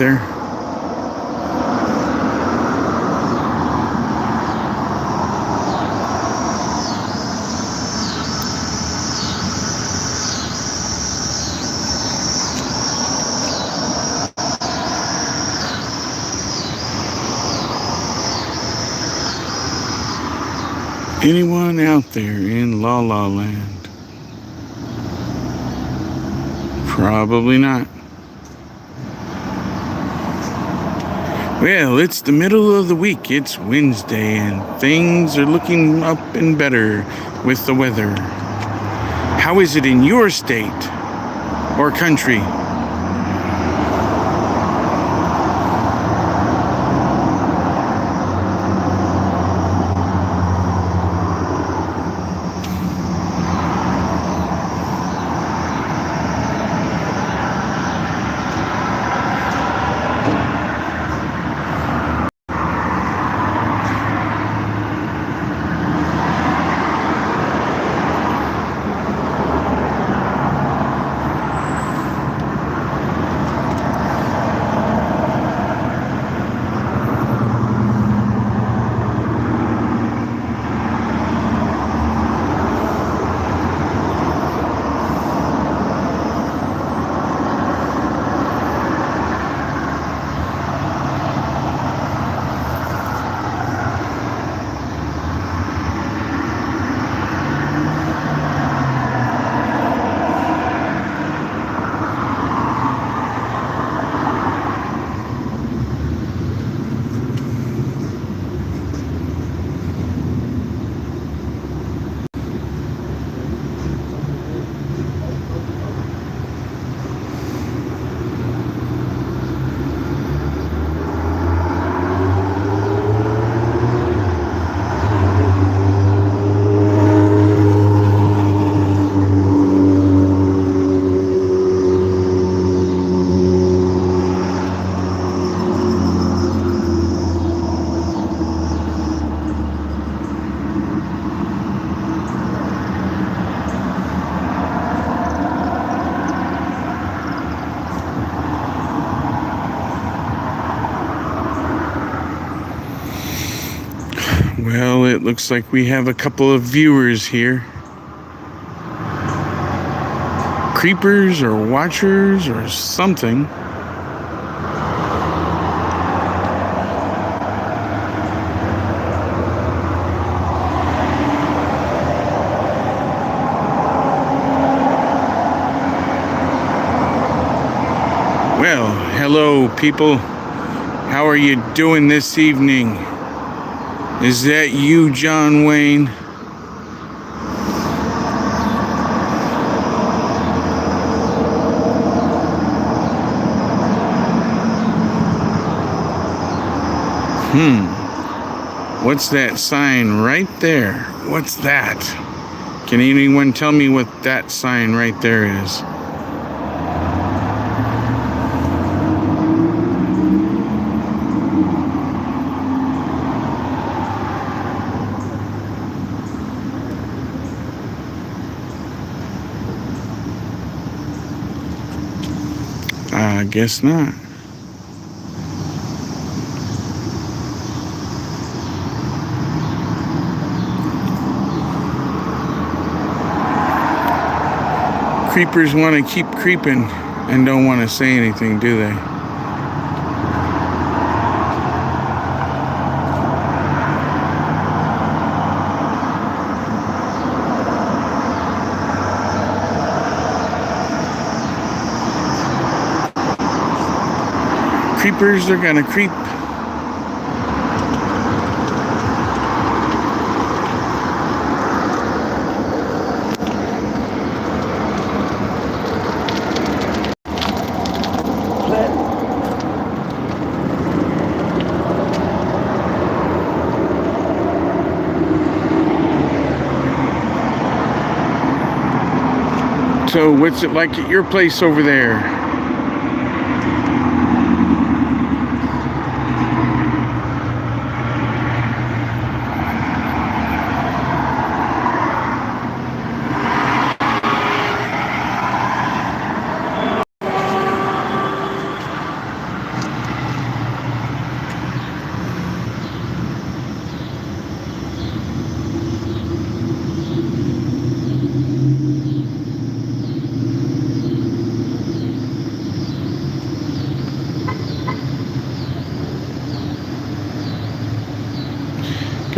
there? Anyone out there in La La Land? Probably not. Well, it's the middle of the week. It's Wednesday, and things are looking up and better with the weather. How is it in your state or country? Well, it looks like we have a couple of viewers here. Creepers or watchers or something. Well, hello people. How are you doing this evening? Is that you, John Wayne? What's that sign right there? What's that? Can anyone tell me what that sign right there is? I guess not. Creepers want to keep creeping and don't want to say anything, do they? Creepers are gonna creep. So what's it like at your place over there?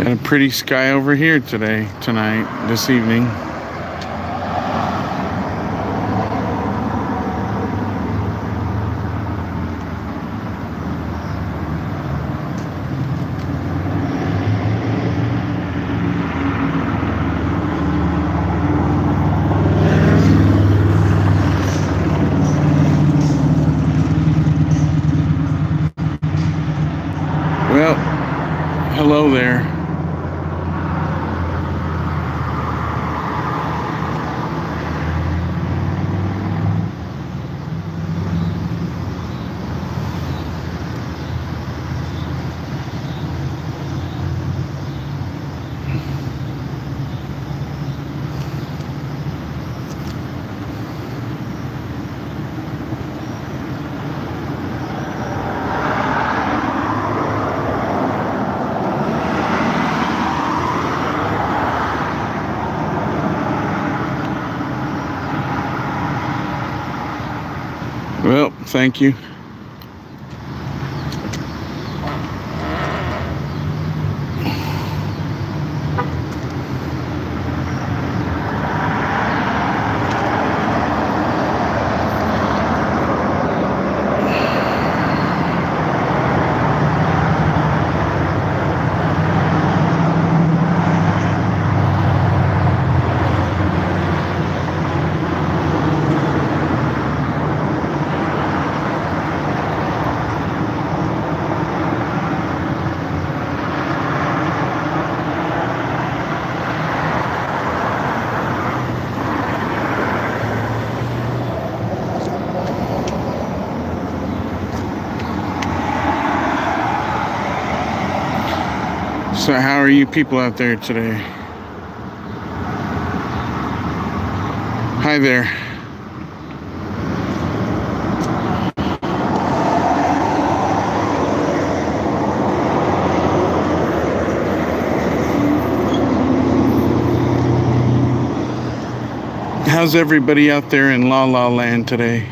Got a pretty sky over here this evening. Well, hello there. Well, thank you. So how are you people out there today? Hi there. How's everybody out there in La La Land today?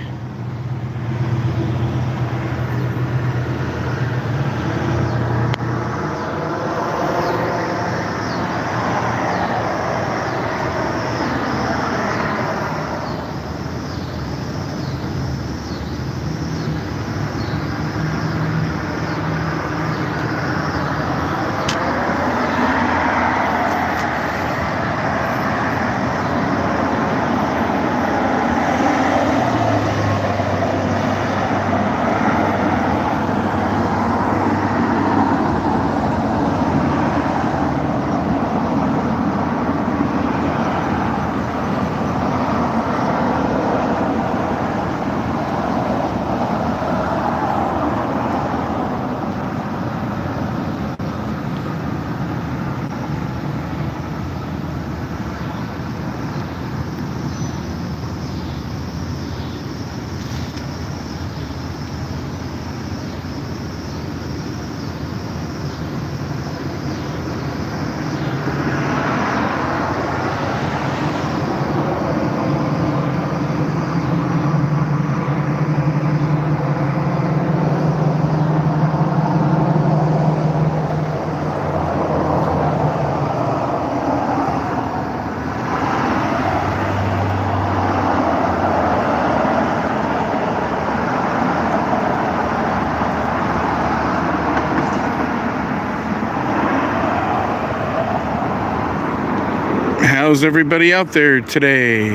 How's everybody out there today?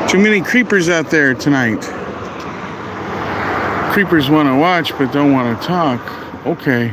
Too many creepers out there tonight. Creepers want to watch but don't want to talk. Okay.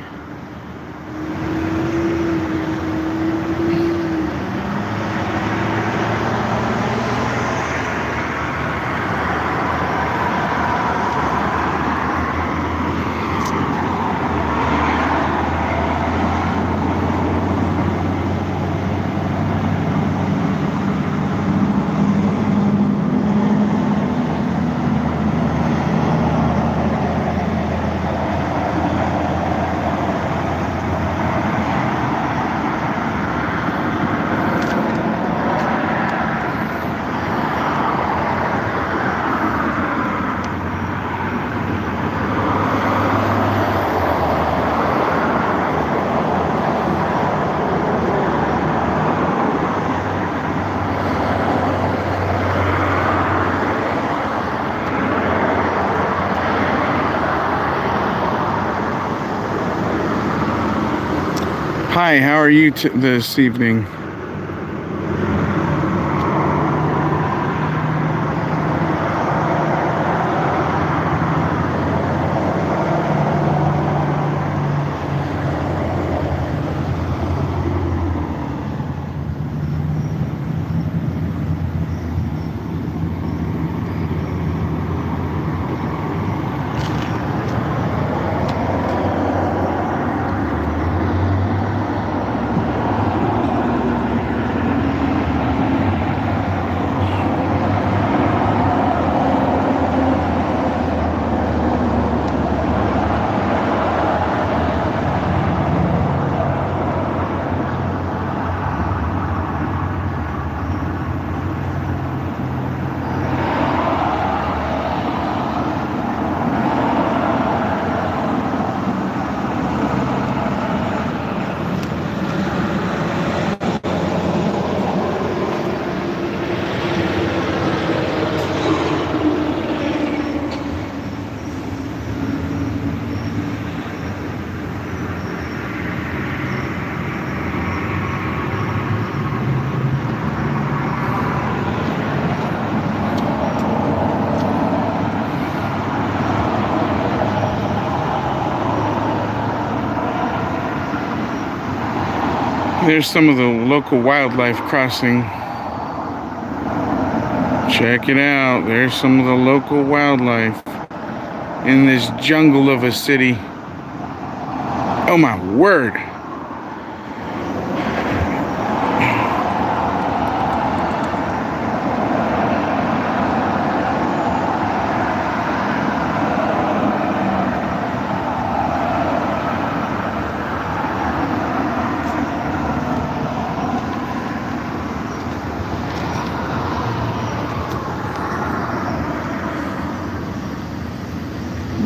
Hi, how are you this evening? There's some of the local wildlife crossing. Check it out. There's some of the local wildlife in this jungle of a city. Oh my word.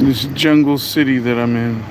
This jungle city that I'm in.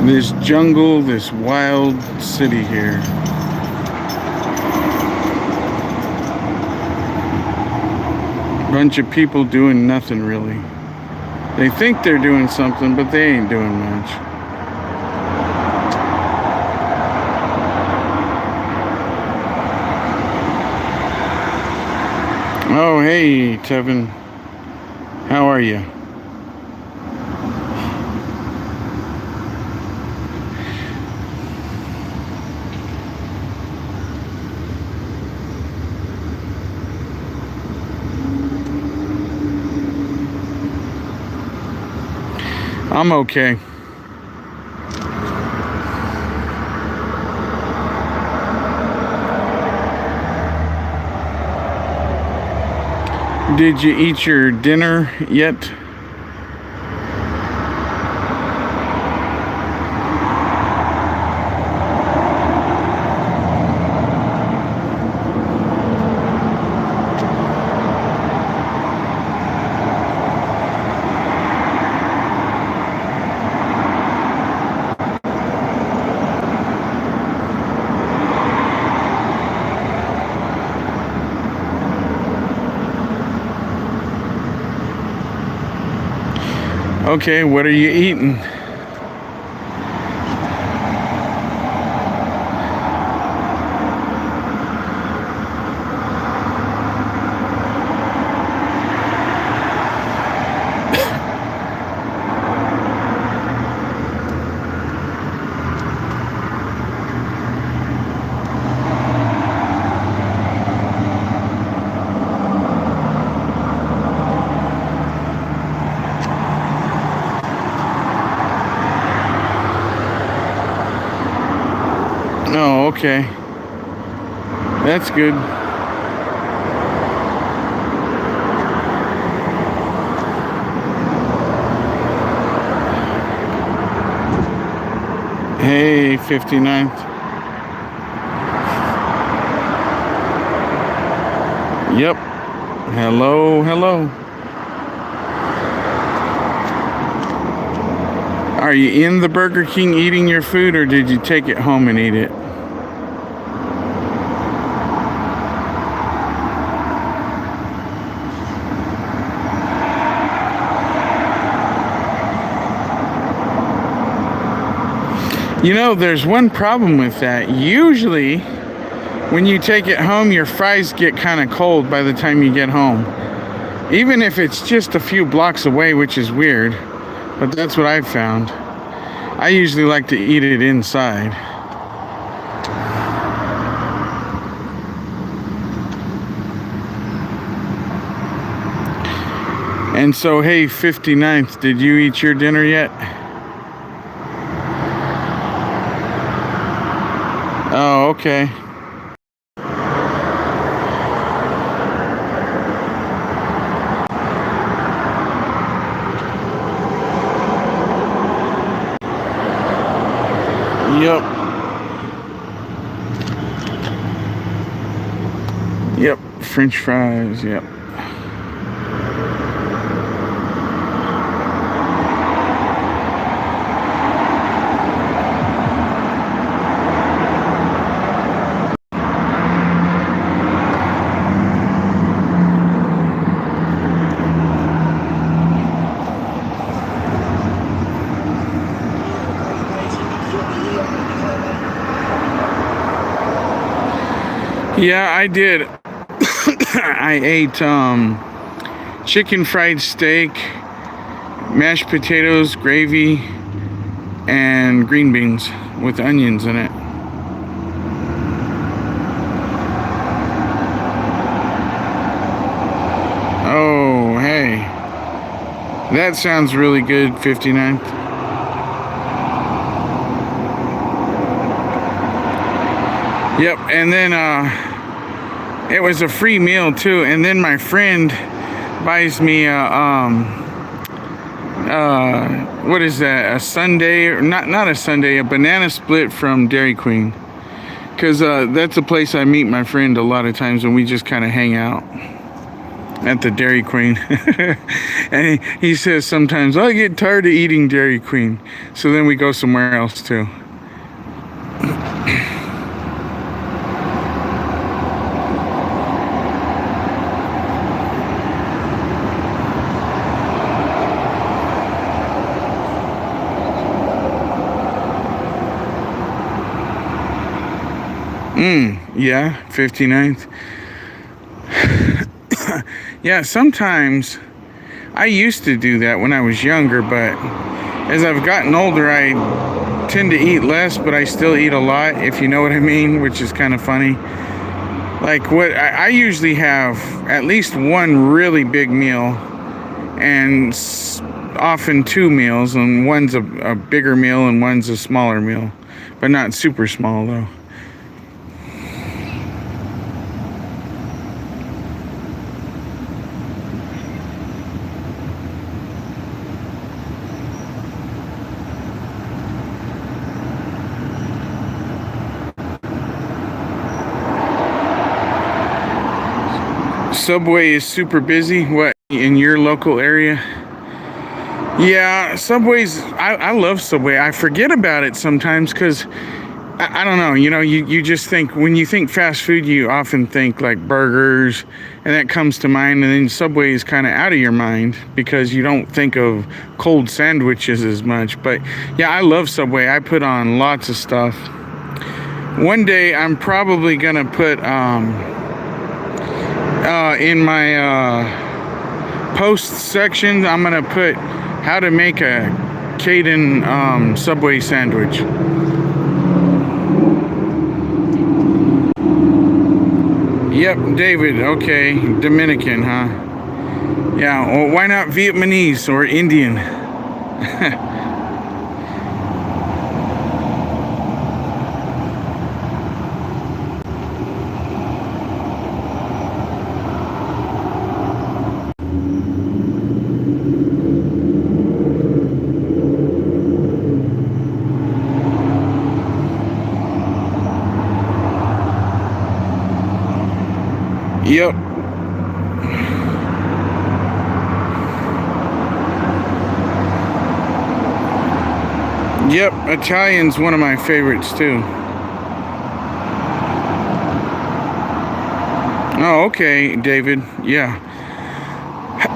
This jungle, this wild city here. Bunch of people doing nothing really. They think they're doing something, but they ain't doing much. Oh, hey, Tevin. How are you? I'm okay. Did you eat your dinner yet? Okay, what are you eating? okay. That's good. Hey, 59th. Yep. Hello, hello. Are you in the Burger King eating your food, or did you take it home and eat it? You know, there's one problem with that. Usually, when you take it home, your fries get kind of cold by the time you get home. Even if it's just a few blocks away, which is weird. But that's what I've found. I usually like to eat it inside. And so, hey, 59th, did you eat your dinner yet? Oh, okay. Yep. Yep. French fries. Yep. Yeah, I did. I ate chicken fried steak, mashed potatoes, gravy, and green beans with onions in it. Oh, hey. That sounds really good, 59th. Yep, and then it was a free meal too, and then my friend buys me what is that, a sundae, or not a sundae, a banana split from Dairy Queen, because that's a place I meet my friend a lot of times, and we just kind of hang out at the Dairy Queen. And he says sometimes, I get tired of eating Dairy Queen, so then we go somewhere else too. Yeah, 59th. Yeah, sometimes I used to do that when I was younger, but as I've gotten older, I tend to eat less, but I still eat a lot, if you know what I mean, which is kind of funny. Like what I usually have at least one really big meal, and often two meals, and one's a bigger meal and one's a smaller meal, but not super small though. Subway is super busy. What, in your local area? Yeah, Subway's, I love Subway. I forget about it sometimes because I don't know, you just think, when you think fast food, you often think like burgers, and that comes to mind, and then Subway is kind of out of your mind because you don't think of cold sandwiches as much. But yeah, I love Subway. I put on lots of stuff. One day I'm probably gonna put in my post section, I'm gonna put how to make a Caden Subway sandwich. Yep, David. Okay, Dominican, huh? Yeah. Well, why not Vietnamese or Indian? Yep, Italian's one of my favorites too. Oh, okay, David. Yeah.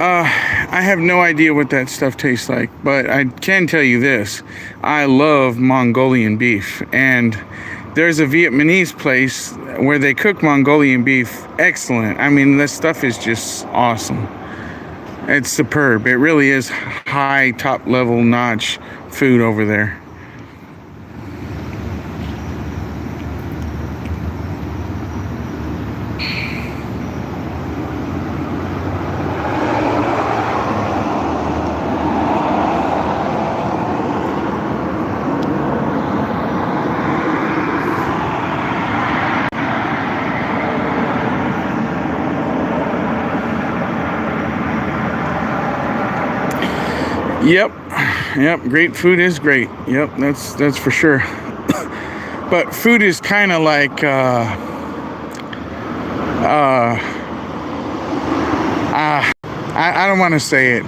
I have no idea what that stuff tastes like, but I can tell you this. I love Mongolian beef, and there's a Vietnamese place where they cook Mongolian beef excellent. I mean, this stuff is just awesome. It's superb. It really is high, top level notch food over there. Yep, yep. Great food is great. Yep, that's for sure. But food is kind of like I don't want to say it.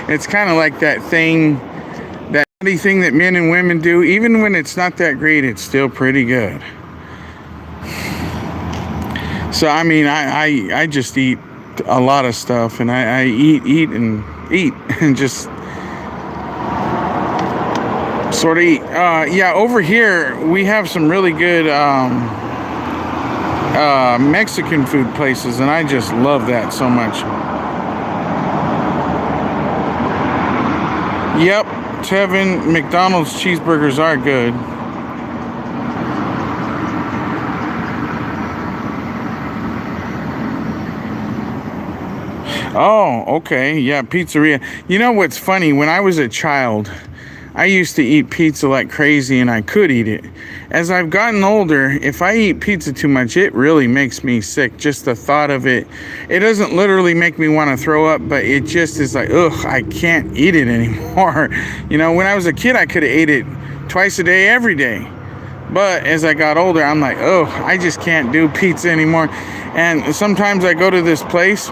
It's kind of like that thing, that thing that men and women do. Even when it's not that great, it's still pretty good. So I mean, I just eat a lot of stuff, and I eat and just sort of eat. Yeah, over here we have some really good Mexican food places, and I just love that so much. Yep, Tevin, McDonald's cheeseburgers are good. Oh, okay. Yeah, pizzeria. You know what's funny? When I was a child, I used to eat pizza like crazy, and I could eat it. As I've gotten older, if I eat pizza too much, it really makes me sick. Just the thought of it. It doesn't literally make me want to throw up, but it just is like, ugh, I can't eat it anymore. You know, when I was a kid, I could have ate it twice a day, every day. But as I got older, I'm like, oh, I just can't do pizza anymore. And sometimes I go to this place,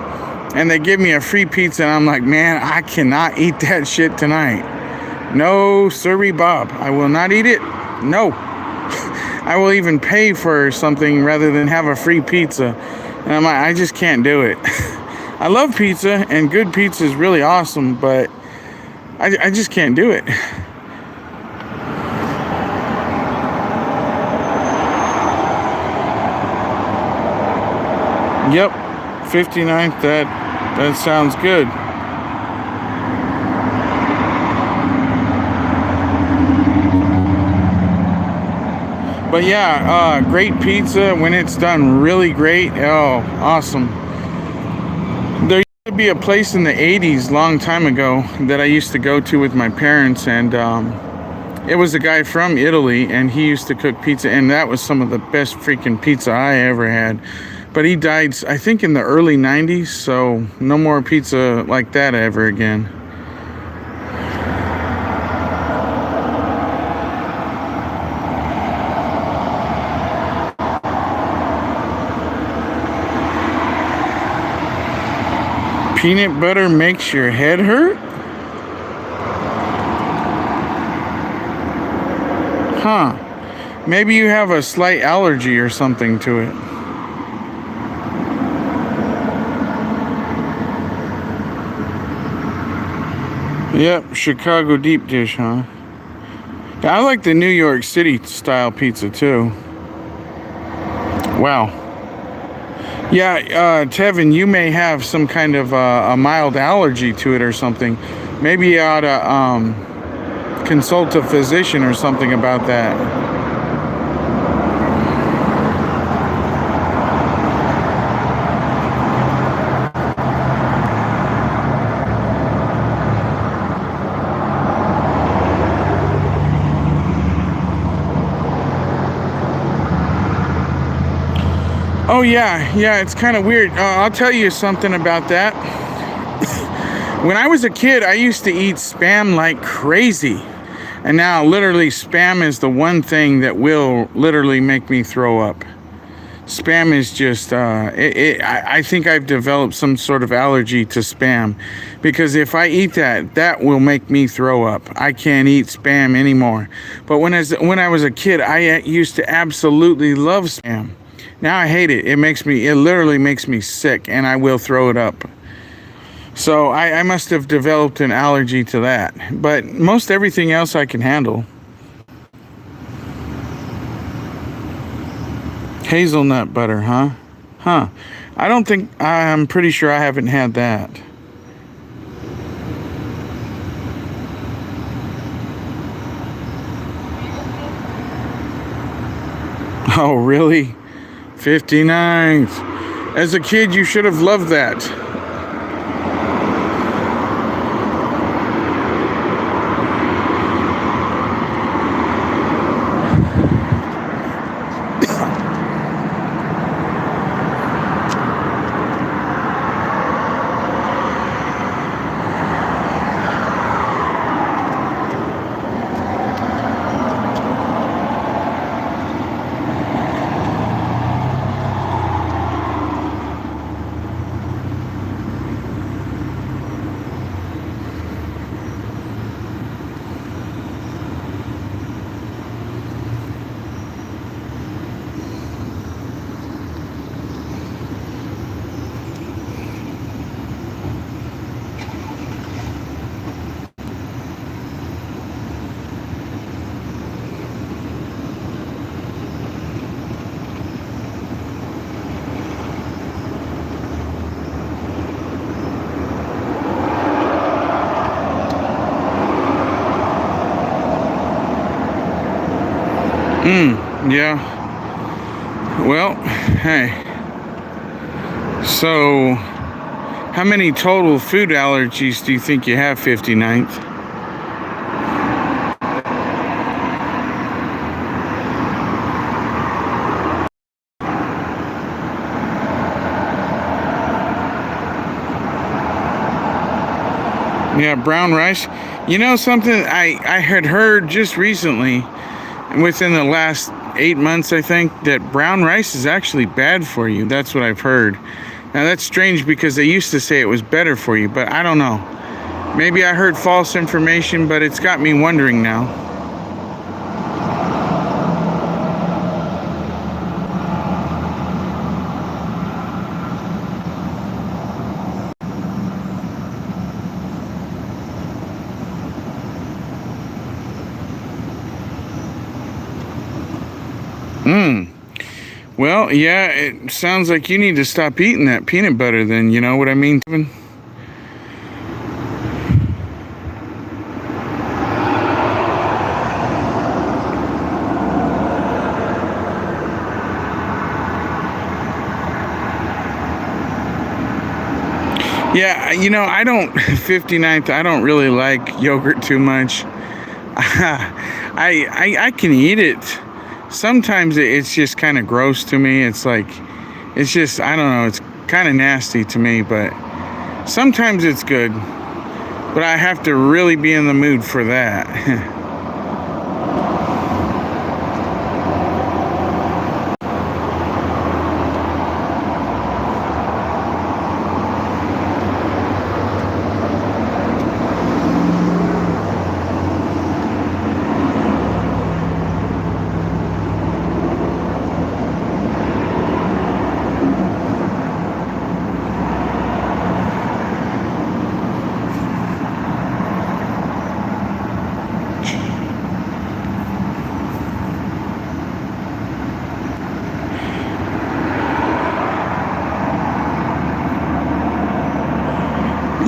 and they give me a free pizza, and I'm like, man, I cannot eat that shit tonight. No, sorry, Bob. I will not eat it. No. I will even pay for something rather than have a free pizza. And I'm like, I just can't do it. I love pizza, and good pizza is really awesome, but I just can't do it. Yep, 59th, that sounds good. But yeah, great pizza when it's done really great. Oh, awesome. There used to be a place in the 80s, long time ago, that I used to go to with my parents, and it was a guy from Italy, and he used to cook pizza, and that was some of the best freaking pizza I ever had. But he died, I think, in the early 90s, so no more pizza like that ever again. Peanut butter makes your head hurt? Huh. Maybe you have a slight allergy or something to it. Yep, Chicago deep dish, huh? Yeah, I like the New York City style pizza too. Wow. Yeah, Tevin, you may have some kind of a mild allergy to it or something. Maybe you ought to consult a physician or something about that. Oh yeah, it's kind of weird. I'll tell you something about that. When I was a kid, I used to eat Spam like crazy. And now literally Spam is the one thing that will literally make me throw up. Spam is just, I think I've developed some sort of allergy to spam because if I eat that, that will make me throw up. I can't eat spam anymore. But when I was a kid, I used to absolutely love spam. Now I hate it. It literally makes me sick and I will throw it up. So I must have developed an allergy to that. But most everything else I can handle. Hazelnut butter, huh? Huh. I'm pretty sure I haven't had that. Oh, really? 59th. As a kid, you should have loved that. Yeah. Well, hey. So, how many total food allergies do you think you have, 59th? Yeah, brown rice. You know something I had heard just recently, within the last 8 months, I think, that brown rice is actually bad for you. That's what I've heard. Now, that's strange because they used to say it was better for you, but I don't know. Maybe I heard false information, but it's got me wondering now. Well, yeah, it sounds like you need to stop eating that peanut butter then, you know what I mean? Yeah, you know, 59th, I don't really like yogurt too much. I can eat it. Sometimes it's just kind of gross to me. It's just, I don't know, it's kind of nasty to me, but sometimes it's good. But I have to really be in the mood for that.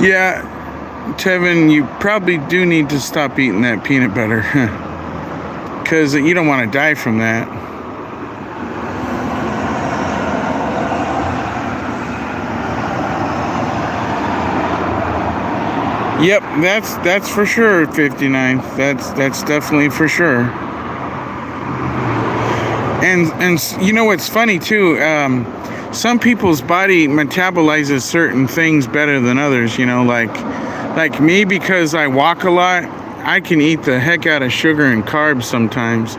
Yeah, Tevin, you probably do need to stop eating that peanut butter. Because you don't want to die from that. Yep, that's for sure, 59. That's definitely for sure. And you know what's funny too? Some people's body metabolizes certain things better than others. You know, like me, because I walk a lot, I can eat the heck out of sugar and carbs sometimes.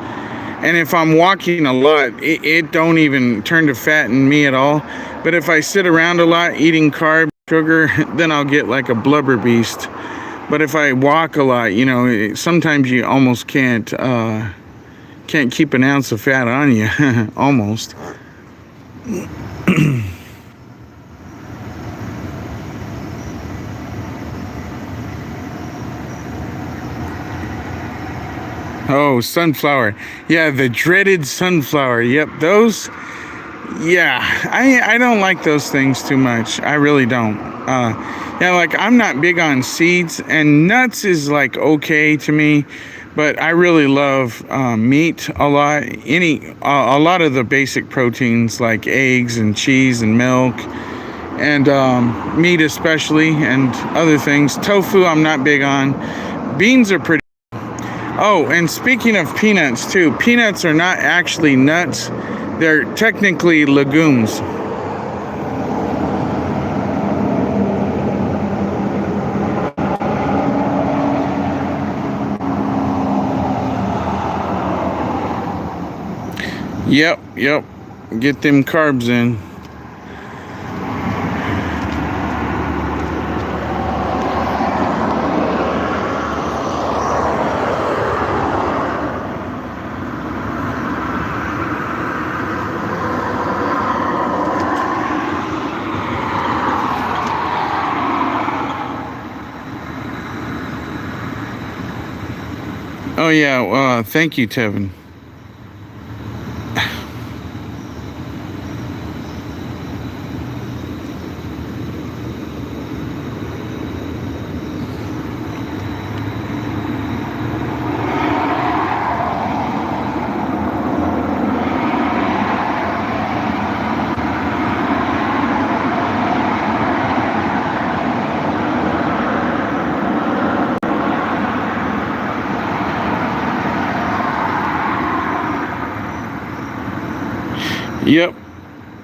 And if I'm walking a lot, it don't even turn to fat in me at all. But if I sit around a lot eating carbs, sugar, then I'll get like a blubber beast. But if I walk a lot, sometimes you almost can't keep an ounce of fat on you, almost. Oh, sunflower. Yeah, the dreaded sunflower. Yep, those. Yeah, I don't like those things too much. I really don't. Yeah, like I'm not big on seeds, and nuts is like okay to me, but I really love meat a lot. A lot of the basic proteins like eggs and cheese and milk, and meat especially, and other things. Tofu I'm not big on. Beans are pretty. Oh, and speaking of peanuts too, peanuts are not actually nuts. They're technically legumes. Yep. Get them carbs in. Oh yeah, thank you, Tevin.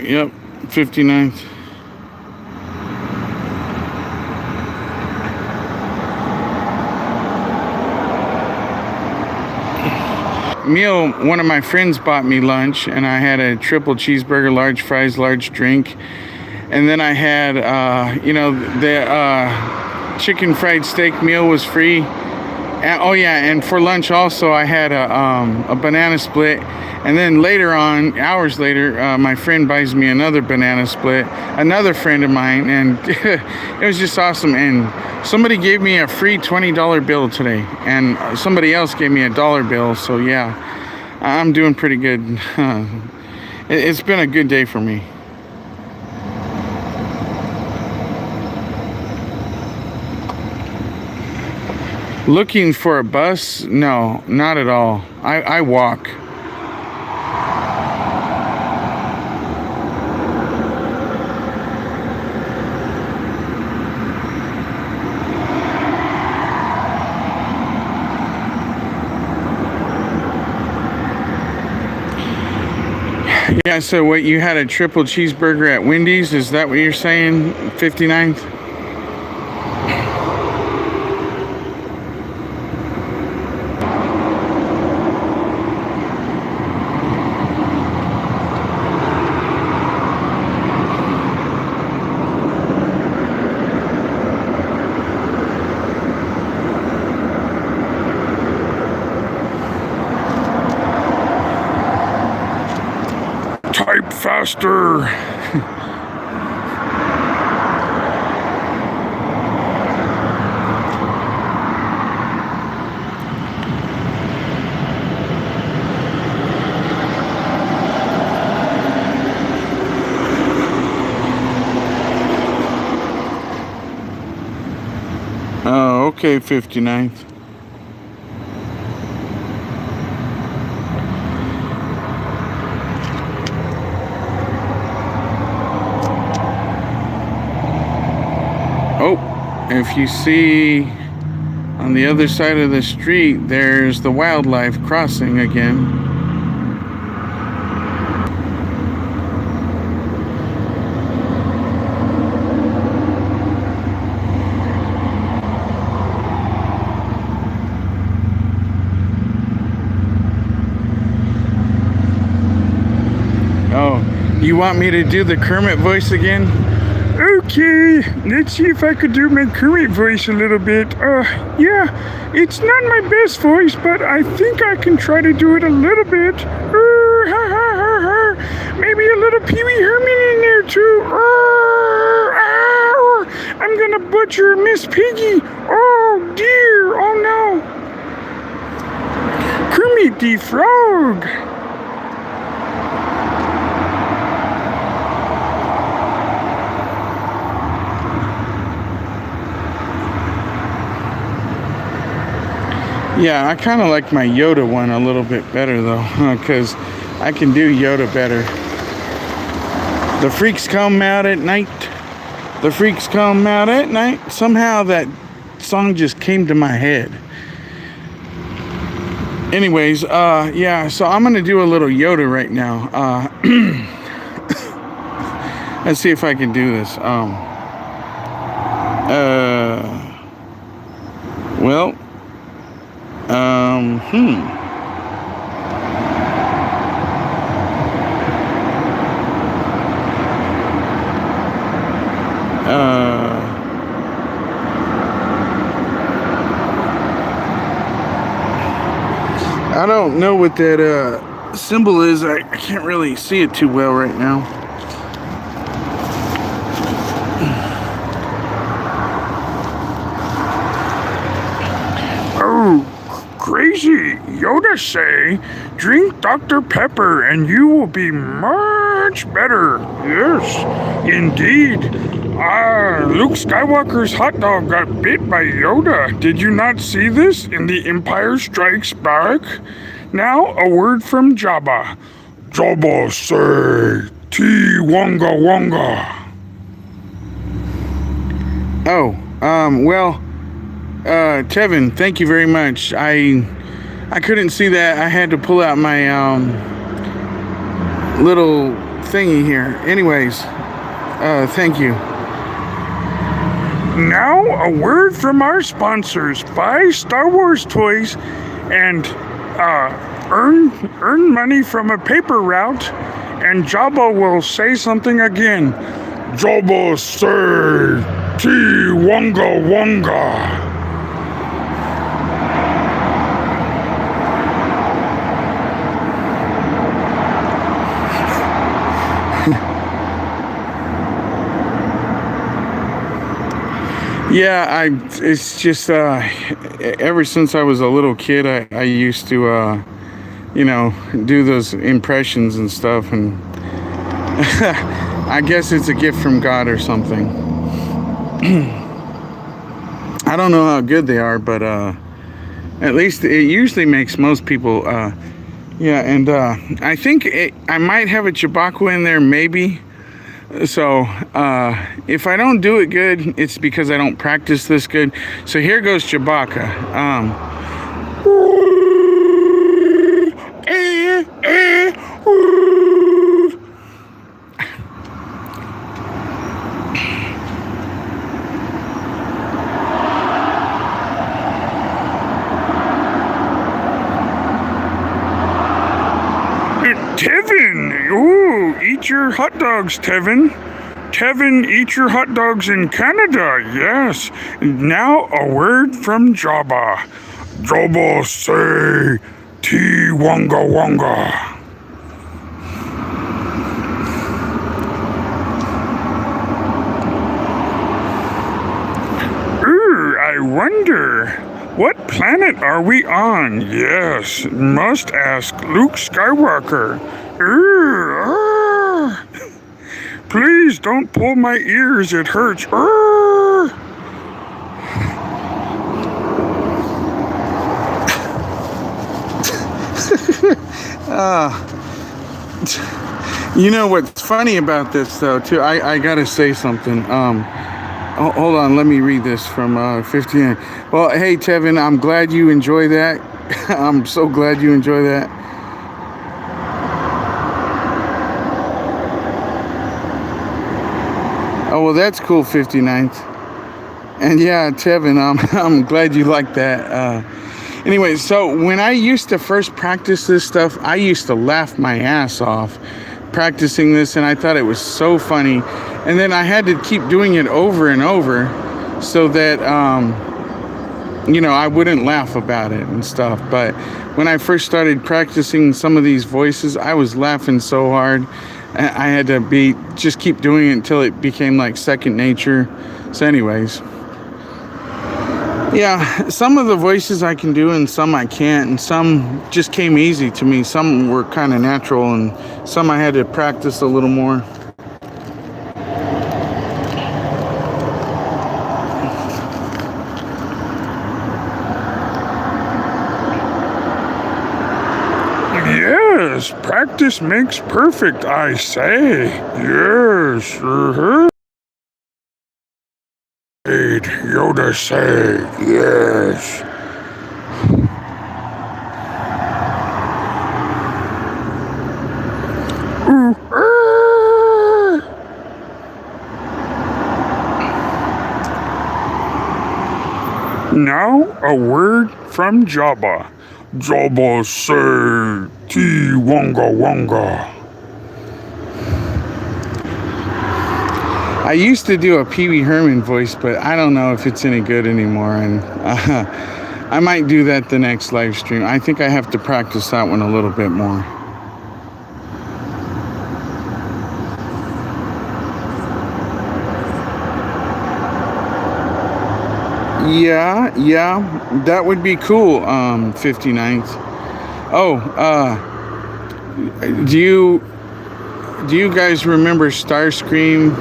Yep, 59th. Meal, one of my friends bought me lunch, and I had a triple cheeseburger, large fries, large drink, and then I had, the chicken fried steak meal was free. And, oh yeah, and for lunch also I had a banana split, and then later on, hours later, my friend buys me another banana split, another friend of mine, and it was just awesome. And somebody gave me a free $20 bill today, and somebody else gave me a dollar bill. So yeah, I'm doing pretty good. It's been a good day for me. Looking for a bus? No, not at all. I walk. Yeah, so what, you had a triple cheeseburger at Wendy's? Is that what you're saying? 59th? Type faster. Oh, okay, 59th. Oh, if you see on the other side of the street, there's the wildlife crossing again. You want me to do the Kermit voice again? Okay, let's see if I could do my Kermit voice a little bit. Yeah, it's not my best voice, but I think I can try to do it a little bit. Maybe a little Pee Wee Herman in there too. I'm gonna butcher Miss Piggy. Oh dear, oh no. Kermit the Frog. Yeah, I kind of like my Yoda one a little bit better though, because I can do Yoda better. The freaks come out at night. The freaks come out at night. Somehow that song just came to my head. Anyways, yeah, so I'm going to do a little Yoda right now. Let's see if I can do this. Well... I don't know what that symbol is. I can't really see it too well right now. Oh, crazy. Yoda say, drink Dr. Pepper and you will be much better. Yes, indeed. Luke Skywalker's hot dog got bit by Yoda. Did you not see this in The Empire Strikes Back? Now, a word from Jabba. Jabba say, Ti Wonga Wonga. Oh, well... Tevin, thank you very much. I couldn't see that. I had to pull out my little thingy here. Anyways, thank you. Now a word from our sponsors. Buy Star Wars toys and earn money from a paper route, and Jabba will say something again. Jabba say, Ti Wonga Wonga. Yeah, it's just, ever since I was a little kid, I used to, do those impressions and stuff, and I guess it's a gift from God or something. I don't know how good they are, but, at least it usually makes most people, yeah, and, I think I might have a Chewbacca in there, maybe. So, if I don't do it good, it's because I don't practice this good. So here goes Chewbacca. Tevin, ooh, eat your hot dogs, Tevin. Tevin, eat your hot dogs in Canada, yes. Now a word from Jabba. Jabba say, Ti Wonga Wonga. I wonder, what planet are we on? Yes, must ask Luke Skywalker. Please don't pull my ears, it hurts. You know what's funny about this though too, I gotta say something. Hold on, let me read this from 15. Well, hey Tevin, I'm glad you enjoy that. I'm so glad you enjoy that. Oh, well, that's cool, 59th. And yeah, Tevin, I'm glad you like that. Anyway, so when I used to first practice this stuff, I used to laugh my ass off practicing this, and I thought it was so funny. And then I had to keep doing it over and over so that, I wouldn't laugh about it and stuff. But when I first started practicing some of these voices, I was laughing so hard. I had to just keep doing it until it became like second nature. So anyways, yeah, some of the voices I can do and some I can't, and some just came easy to me. Some were kind of natural, and some I had to practice a little more. Yes, practice makes perfect, I say. Yes, Yoda say, yes. Now, a word from Jabba. Jabba say, Ti Wonga Wonga. I used to do a Pee Wee Herman voice, but I don't know if it's any good anymore, and I might do that the next live stream. I think I have to practice that one a little bit more. Yeah, that would be cool, 59th. Oh, do you guys remember Starscream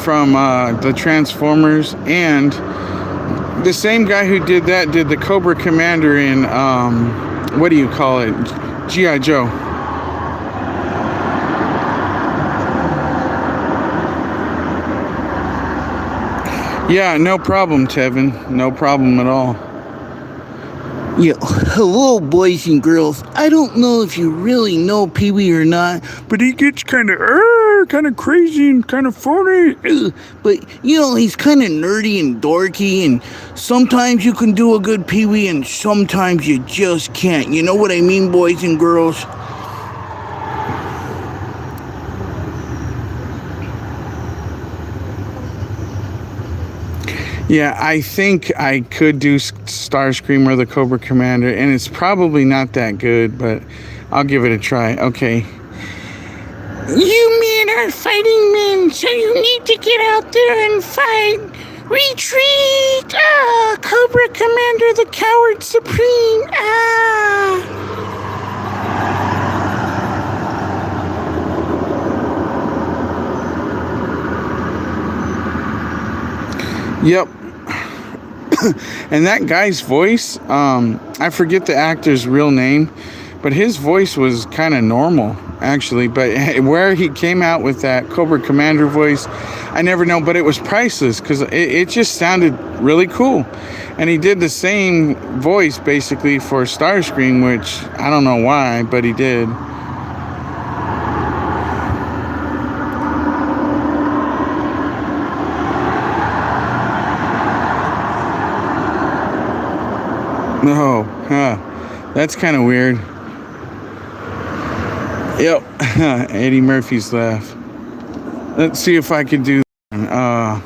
from the Transformers? And the same guy who did that did the Cobra Commander in what do you call it? G.I. Joe. Yeah, no problem, Tevin. No problem at all. Yeah, hello, boys and girls. I don't know if you really know Pee Wee or not, but he gets kind of crazy and kind of funny. But, he's kind of nerdy and dorky, and sometimes you can do a good Pee Wee, and sometimes you just can't. You know what I mean, boys and girls? Yeah, I think I could do Starscream or the Cobra Commander, and it's probably not that good, but I'll give it a try. Okay. You men are fighting men, so you need to get out there and fight. Retreat! Ah, Cobra Commander, the coward supreme. Ah! Yep. And that guy's voice, I forget the actor's real name, but his voice was kind of normal, actually. But where he came out with that Cobra Commander voice, I never know, but it was priceless because it just sounded really cool. And he did the same voice, basically, for Starscream, which I don't know why, but he did. Oh, that's kind of weird. Yep, Eddie Murphy's laugh. Let's see if I can do that.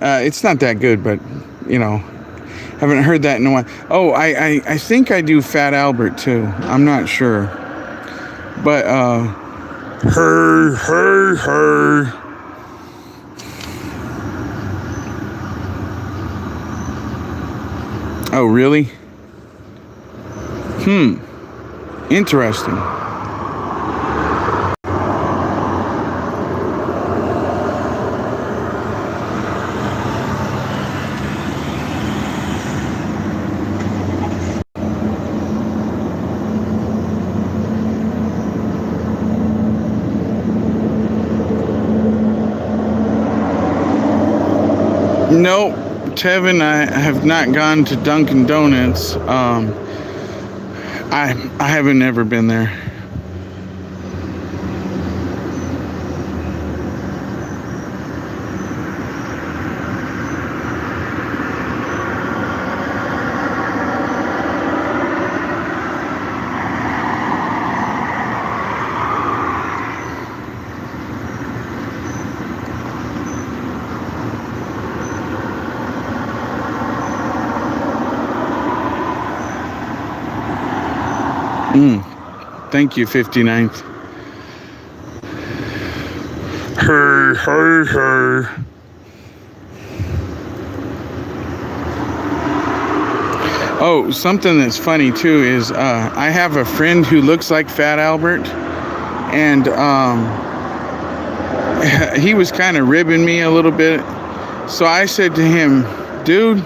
It's not that good, but, haven't heard that in a while. Oh, I think I do Fat Albert, too. I'm not sure. But, hey. Oh, really? Interesting. Nope. Tevin, I have not gone to Dunkin' Donuts. I haven't ever been there. Thank you, 59th. Her. Oh, something that's funny too is I have a friend who looks like Fat Albert, and he was kind of ribbing me a little bit. So I said to him, dude,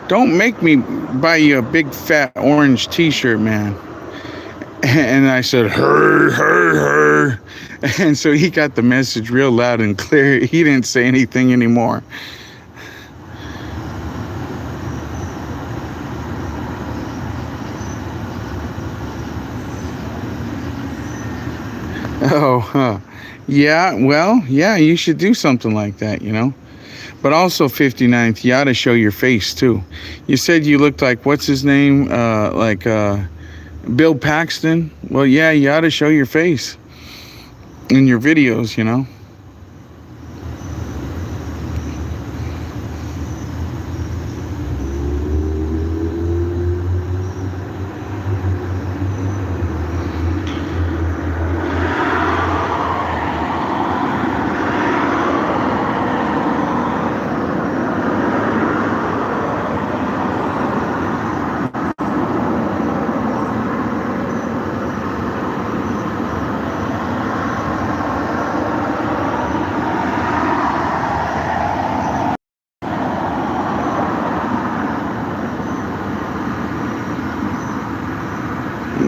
don't make me buy you a big fat orange t-shirt, man. And I said, her. And so he got the message real loud and clear. He didn't say anything anymore. Oh, huh. Yeah, well, yeah, you should do something like that, you know. But also, 59th, you ought to show your face, too. You said you looked like, what's his name? Bill Paxton. Well, yeah, you ought to show your face in your videos, you know.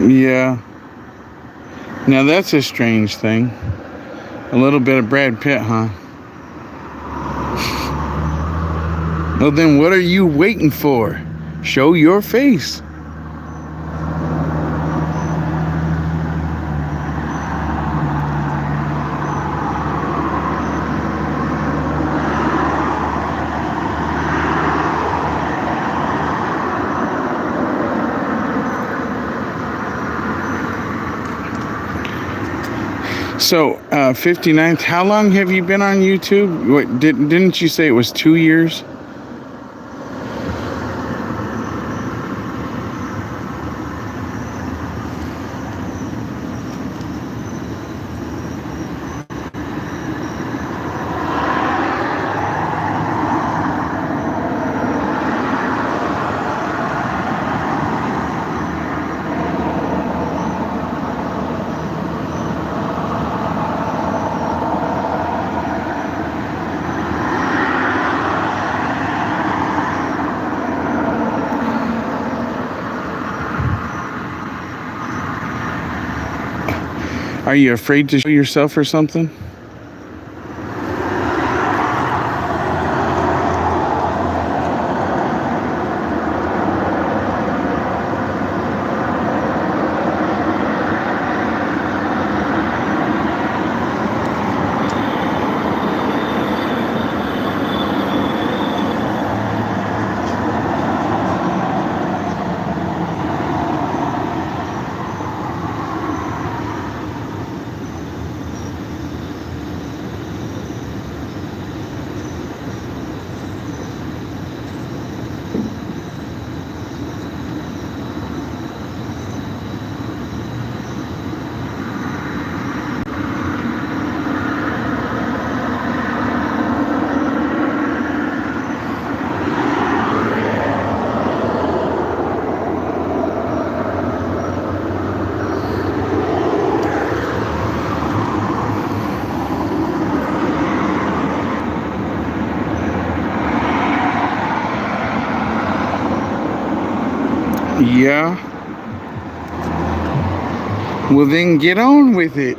Yeah. Now that's a strange thing. A little bit of Brad Pitt, huh? Well, then what are you waiting for? Show your face. So, 59th, how long have you been on YouTube? What, didn't you say it was 2 years? Are you afraid to show yourself or something? Yeah. Well, then get on with it.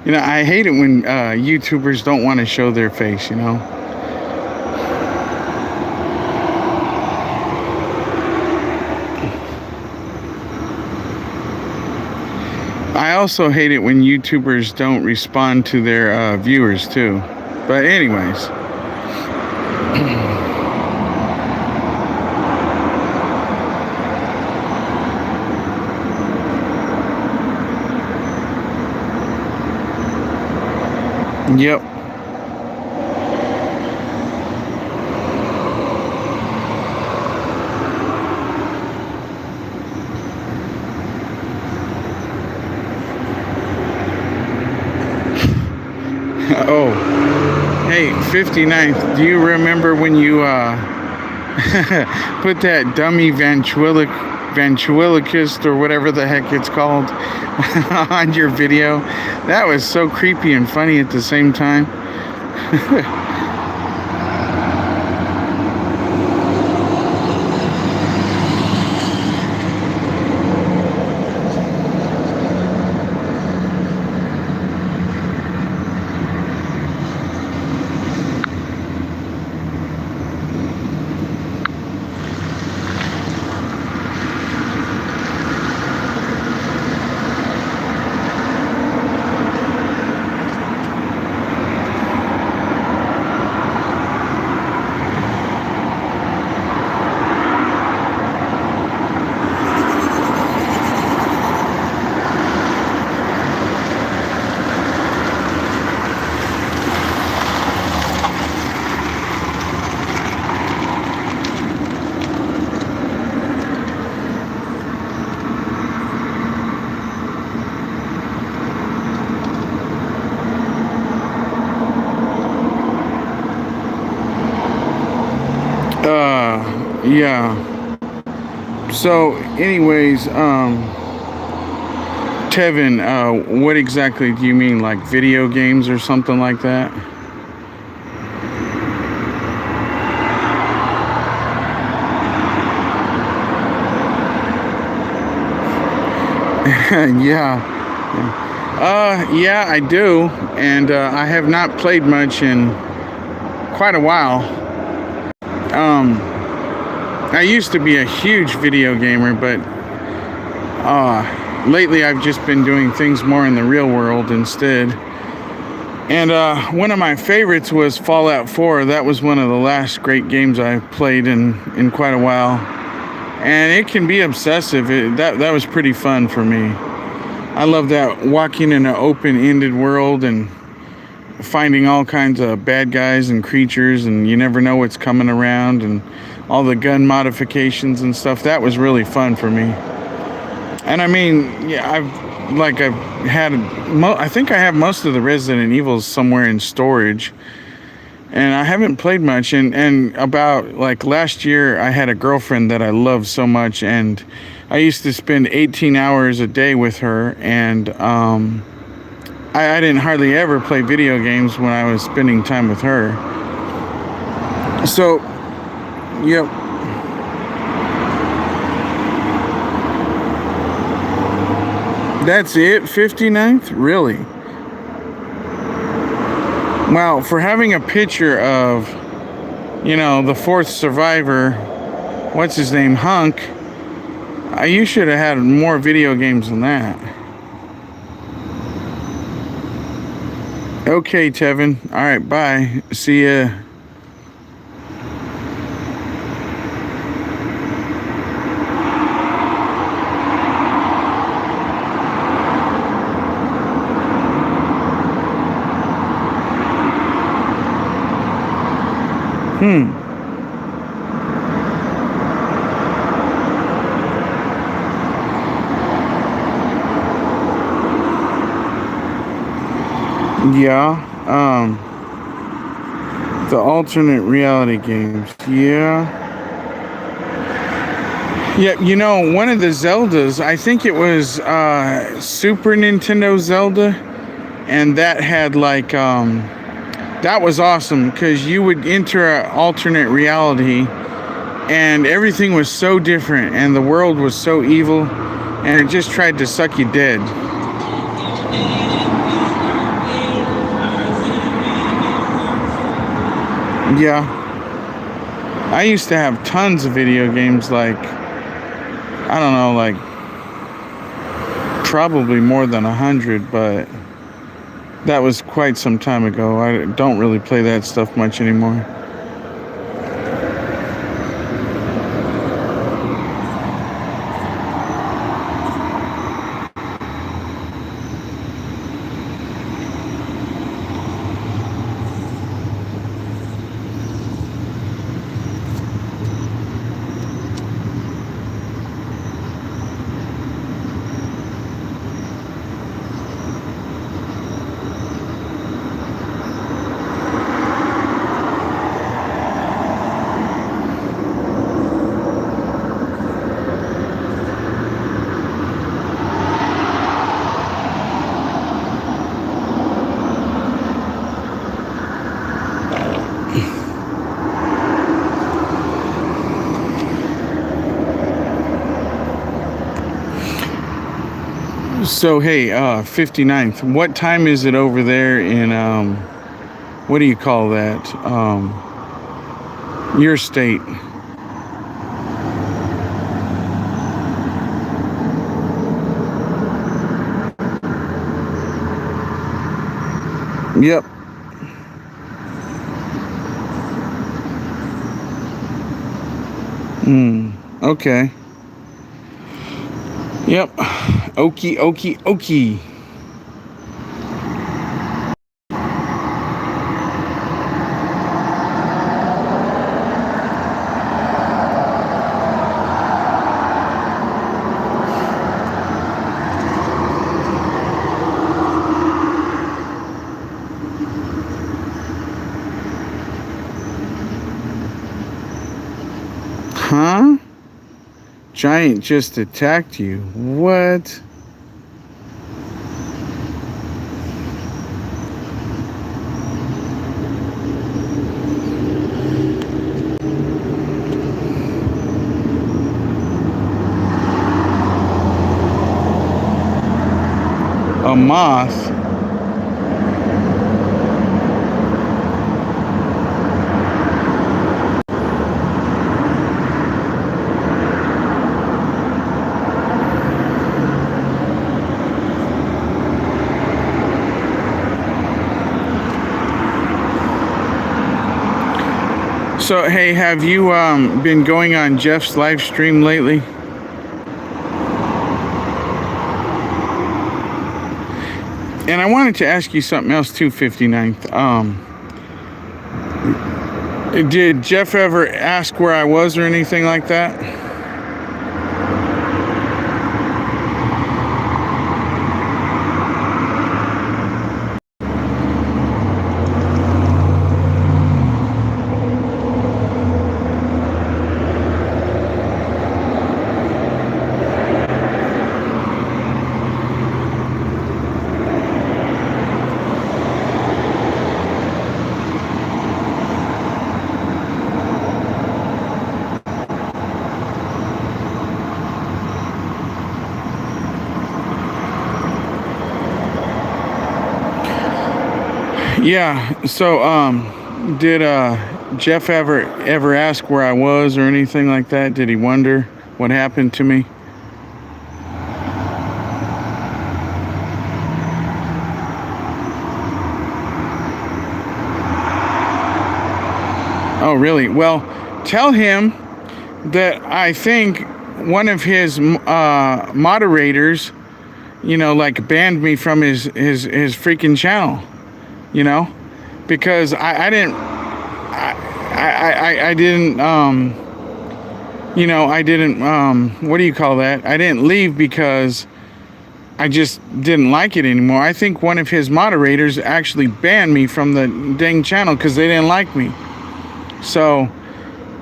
You know, I hate it when YouTubers don't want to show their face, you know. I also hate it when YouTubers don't respond to their viewers, too. But anyways. Yep. Oh, hey, 59th, do you remember when you put that dummy ventriloquist or whatever the heck it's called on your video? That was so creepy and funny at the same time. Yeah. So, anyways, Tevin, what exactly do you mean? Like video games or something like that? Yeah. Yeah, I do. And I have not played much in quite a while. I used to be a huge video gamer, but lately I've just been doing things more in the real world instead. And one of my favorites was Fallout 4. That was one of the last great games I played in quite a while. And it can be obsessive. That was pretty fun for me. I love that, walking in an open-ended world and finding all kinds of bad guys and creatures, and you never know what's coming around, and all the gun modifications and stuff. That was really fun for me. And I mean, yeah, I think I have most of the Resident Evils somewhere in storage, and I haven't played much. And about like last year, I had a girlfriend that I loved so much, and I used to spend 18 hours a day with her, and I didn't hardly ever play video games when I was spending time with her. So, yep. That's it? 59th? Really? Wow, for having a picture of, the fourth survivor, what's his name, Hunk, you should have had more video games than that. Okay, Tevin. All right, bye. See ya. Yeah, the alternate reality games. Yeah. Yeah, one of the Zeldas, I think it was Super Nintendo Zelda, and that had that was awesome because you would enter an alternate reality and everything was so different and the world was so evil and it just tried to suck you dead. Yeah. I used to have tons of video games, I don't know, probably more than 100, but that was quite some time ago. I don't really play that stuff much anymore. So hey, 59th. What time is it over there in what do you call that? Your state. Yep. Okay. Yep. Okie okie okie. Huh? Giant just attacked you. What? A moth? So hey, have you been going on Jeff's live stream lately? And I wanted to ask you something else too, 59th. Did Jeff ever ask where I was or anything like that? Yeah, so did Jeff ever ask where I was or anything like that? Did he wonder what happened to me? Oh, really? Well, tell him that I think one of his moderators, like banned me from his freaking channel. Because I didn't what do you call that? I didn't leave because I just didn't like it anymore. I think one of his moderators actually banned me from the dang channel because they didn't like me. So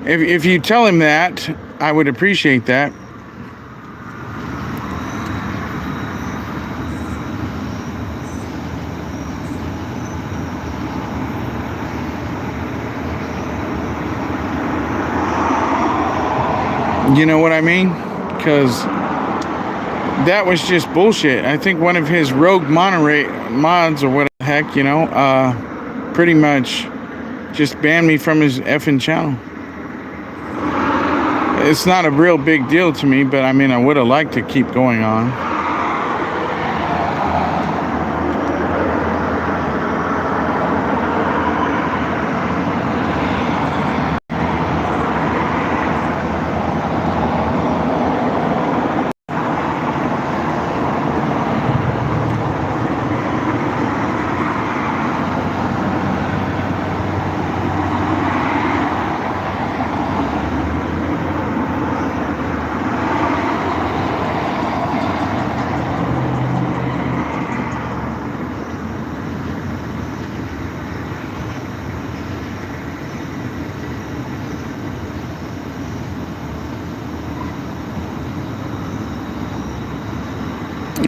if you tell him that, I would appreciate that. You know what I mean? Because that was just bullshit. I think one of his rogue mods or what the heck, pretty much just banned me from his effing channel. It's not a real big deal to me, but I mean, I would have liked to keep going on.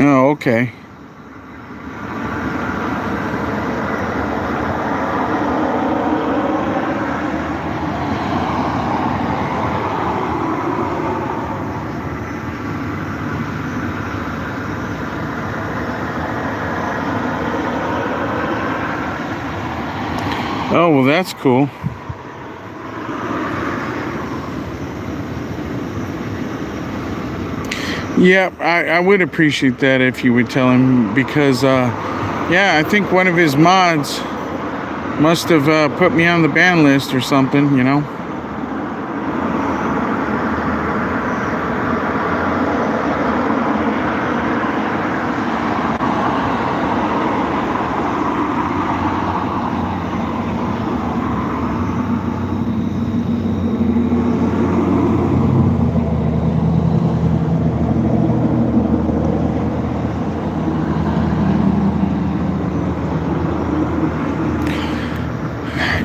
Oh, okay. Oh, well, that's cool. Yep, I would appreciate that if you would tell him because, yeah, I think one of his mods must have put me on the ban list or something, you know.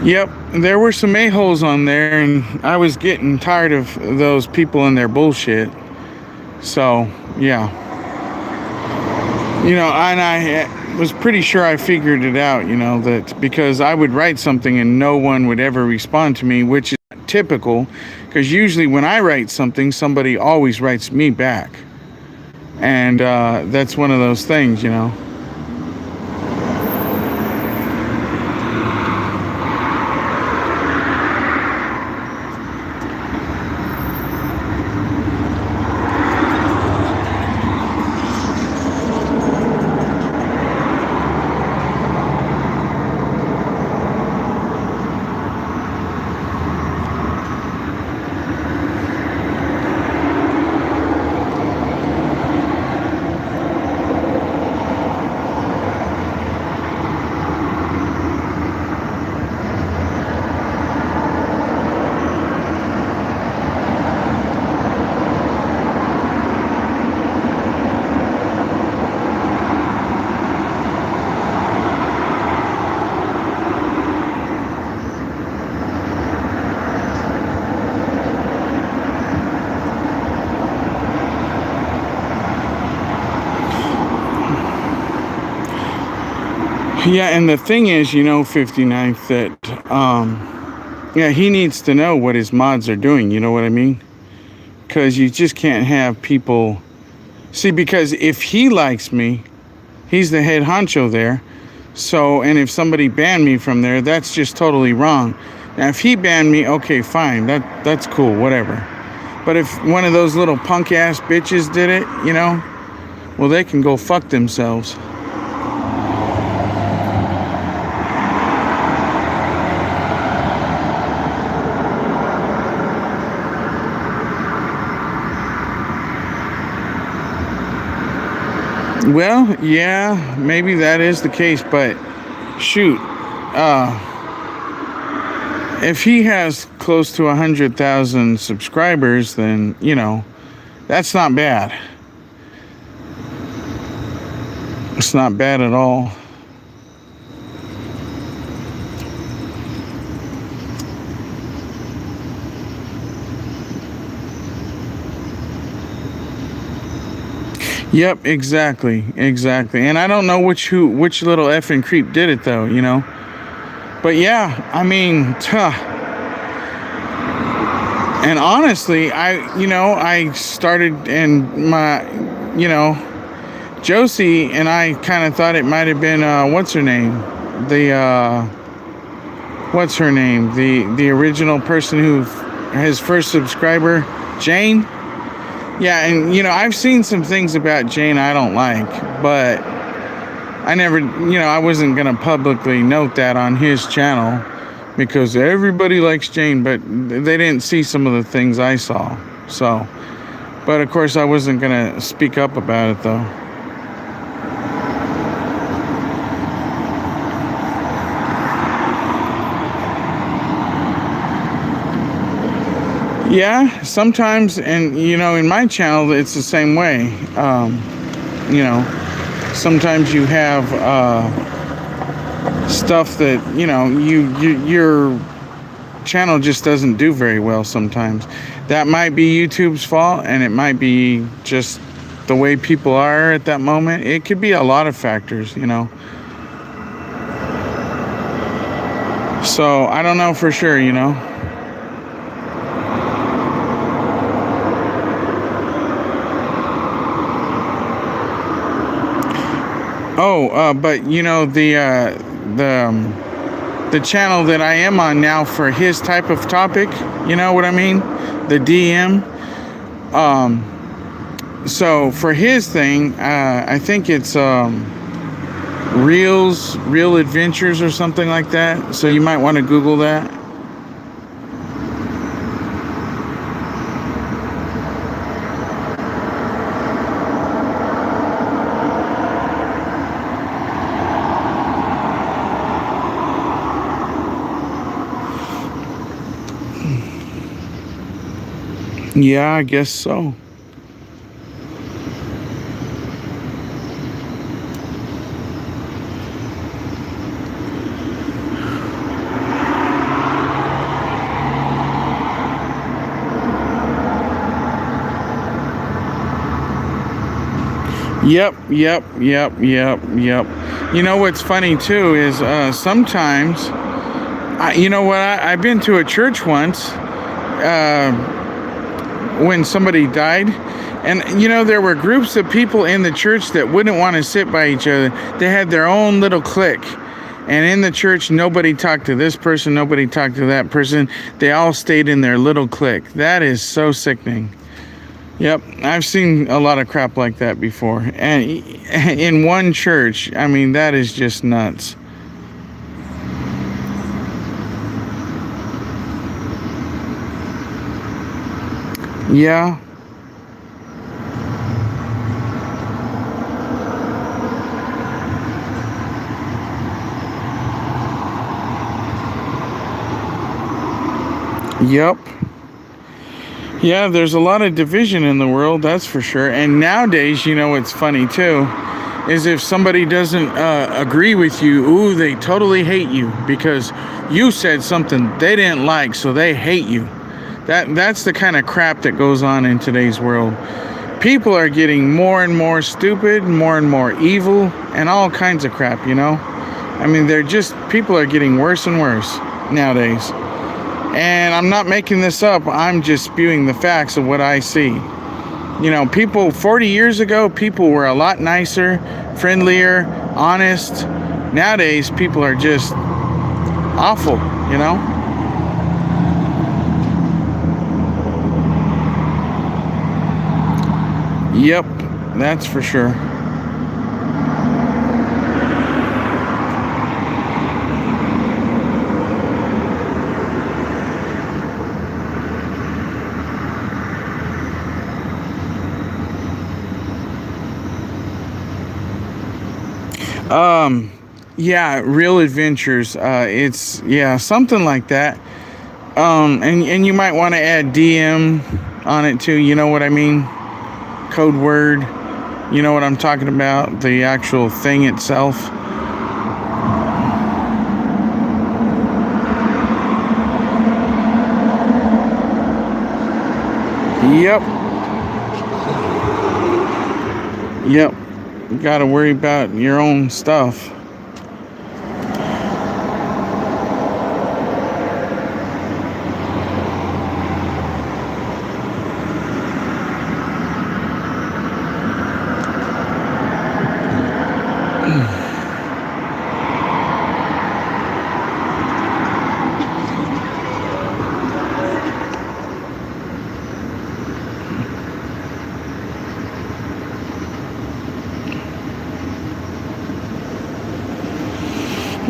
Yep, there were some a-holes on there, and I was getting tired of those people and their bullshit. So, yeah. You know, and I was pretty sure I figured it out, you know, that because I would write something and no one would ever respond to me, which is typical, because usually when I write something, somebody always writes me back. And that's one of those things, you know. Yeah, and the thing is, you know, 59th, that, yeah, he needs to know what his mods are doing, you know what I mean? Because you just can't have people... See, because if he likes me, he's the head honcho there. So, and if somebody banned me from there, that's just totally wrong. Now, if he banned me, okay, fine, that's cool, whatever. But if one of those little punk-ass bitches did it, you know, well, they can go fuck themselves. Well, yeah, maybe that is the case, but shoot, if he has close to 100,000 subscribers, then, you know, that's not bad. It's not bad at all. Yep, exactly. And I don't know which little effing creep did it though, you know. But yeah, I mean, and honestly, I started and my, you know, Josie and I kind of thought it might have been what's her name? What's her name? The original person who his first subscriber, Jane. Yeah, and you know, I've seen some things about Jane I don't like, but I never, you know, I wasn't gonna publicly note that on his channel because everybody likes Jane, but they didn't see some of the things I saw. So, but of course I wasn't gonna speak up about it though. Yeah, sometimes, and you know, in my channel, it's the same way. You know, sometimes you have stuff that you know your channel just doesn't do very well. Sometimes that might be YouTube's fault, and it might be just the way people are at that moment. It could be a lot of factors, you know. So I don't know for sure, you know. Oh, but you know the the channel that I am on now for his type of topic. You know what I mean? The DM. So for his thing, I think it's Real Adventures or something like that. So you might want to Google that. Yeah, I guess so. Yep. You know what's funny too is sometimes, you know what? I've been to a church once when somebody died, and you know there were groups of people in the church that wouldn't want to sit by each other. They had their own little clique, and in the church nobody talked to this person, nobody talked to that person. They all stayed in their little clique. That is so sickening. Yep, I've seen a lot of crap like that before. And in one church, I mean, that is just nuts. Yeah. Yep. Yeah, there's a lot of division in the world, that's for sure. And nowadays, you know, what's funny too, is if somebody doesn't agree with you, ooh, they totally hate you because you said something they didn't like, so they hate you. That's the kind of crap that goes on in today's world. People are getting more and more stupid, more and more evil, and all kinds of crap, you know? I mean, people are getting worse and worse nowadays. And I'm not making this up. I'm just spewing the facts of what I see. You know, 40 years ago, people were a lot nicer, friendlier, honest. Nowadays, people are just awful, you know? Yep, that's for sure. Yeah, Real Adventures. It's something like that. And you might want to add DM on it too. You know what I mean? Code word. You know what I'm talking about? The actual thing itself. Yep. You got to worry about your own stuff.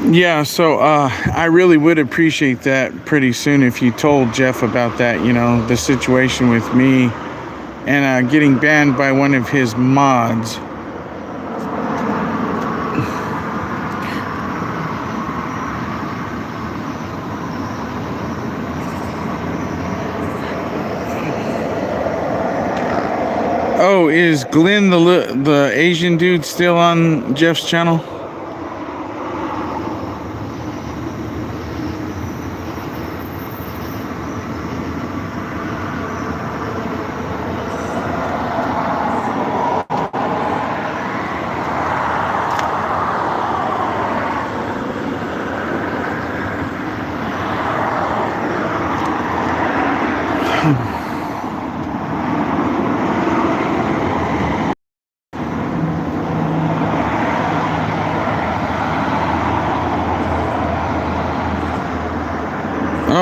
Yeah, so I really would appreciate that pretty soon if you told Jeff about that, you know, the situation with me and getting banned by one of his mods. Oh, is Glenn the Asian dude still on Jeff's channel?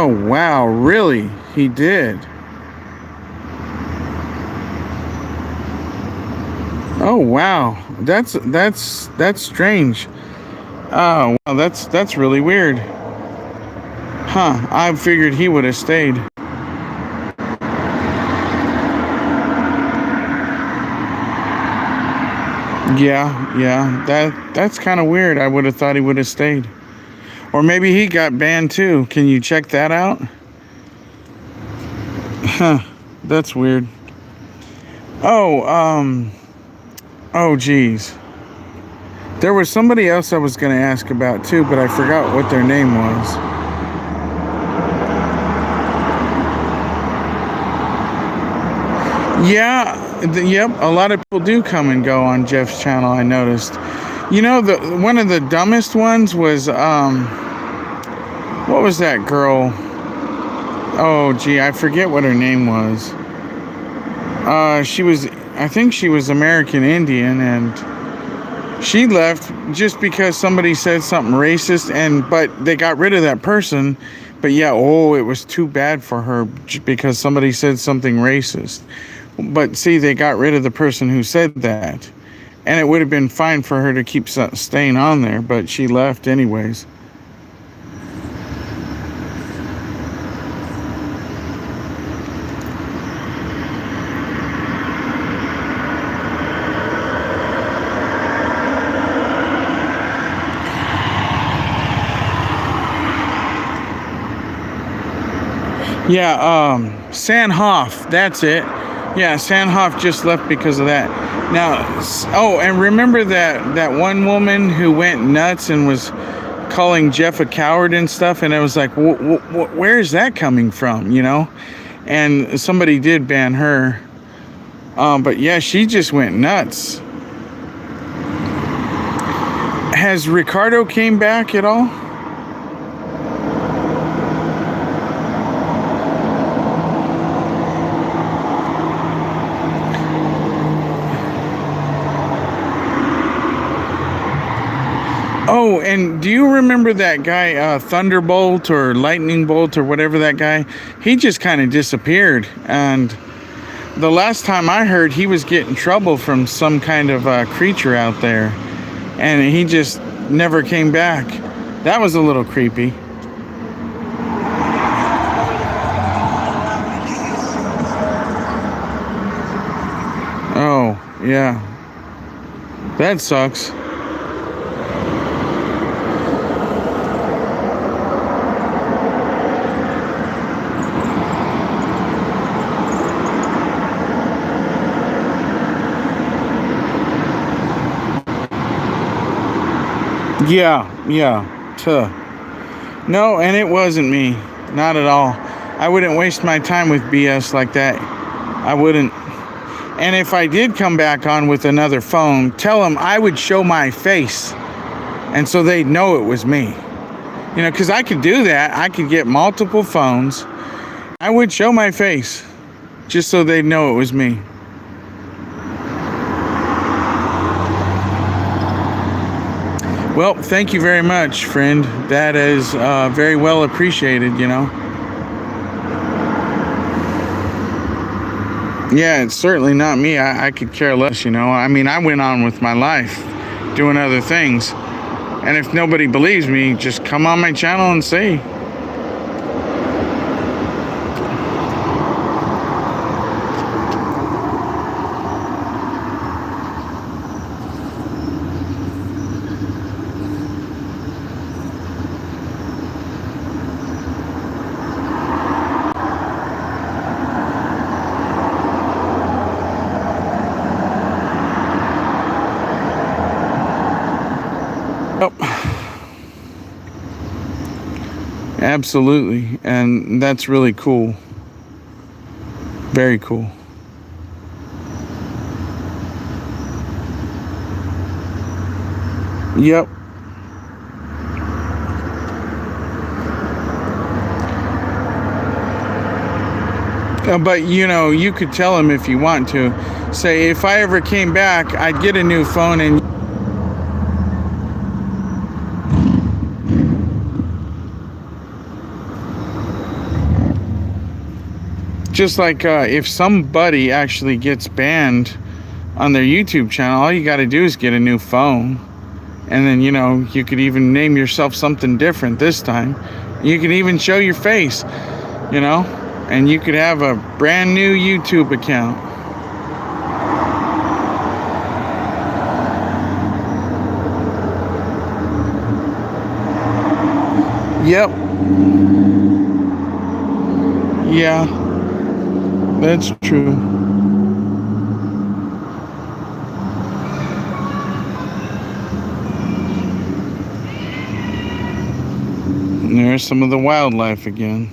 Oh, wow, really? He did. Oh, wow. That's strange. Oh, well, that's really weird. Huh, I figured he would have stayed. Yeah, that's kind of weird. I would have thought he would have stayed. Or maybe he got banned too. Can you check that out? Huh, that's weird. Oh, oh geez. There was somebody else I was going to ask about too, but I forgot what their name was. Yeah, yep, a lot of people do come and go on Jeff's channel, I noticed. You know, one of the dumbest ones was, what was that girl? Oh, gee, I forget what her name was. I think she was American Indian, and she left just because somebody said something racist, but they got rid of that person. But yeah, oh, it was too bad for her because somebody said something racist. But see, they got rid of the person who said that. And it would have been fine for her to keep staying on there, but she left anyways. Yeah, Sanhoff, that's it. Yeah, Sanhoff just left because of that. Now, oh, and remember that one woman who went nuts and was calling Jeff a coward and stuff, and I was like, where is that coming from, you know? And somebody did ban her. But yeah, she just went nuts. Has Ricardo came back at all? Oh, and do you remember that guy, Thunderbolt or Lightning Bolt or whatever that guy? He just kind of disappeared. And the last time I heard, he was getting trouble from some kind of creature out there. And he just never came back. That was a little creepy. Oh, yeah. That sucks. Yeah. No, and it wasn't me. Not at all. I wouldn't waste my time with BS like that. I wouldn't. And if I did come back on with another phone, tell them I would show my face. And so they'd know it was me. You know, because I could do that. I could get multiple phones. I would show my face just so they'd know it was me. Well, thank you very much, friend. That is very well appreciated, you know. Yeah, it's certainly not me. I could care less, you know. I mean, I went on with my life doing other things. And if nobody believes me, just come on my channel and see. Absolutely, and that's really cool. Very cool. Yep. But you know, you could tell him if you want to. Say, if I ever came back, I'd get a new phone and just like if somebody actually gets banned on their YouTube channel, all you got to do is get a new phone. And then, you could even name yourself something different this time. You could even show your face, and you could have a brand new YouTube account. Yep. Yeah, that's true. And there's some of the wildlife again.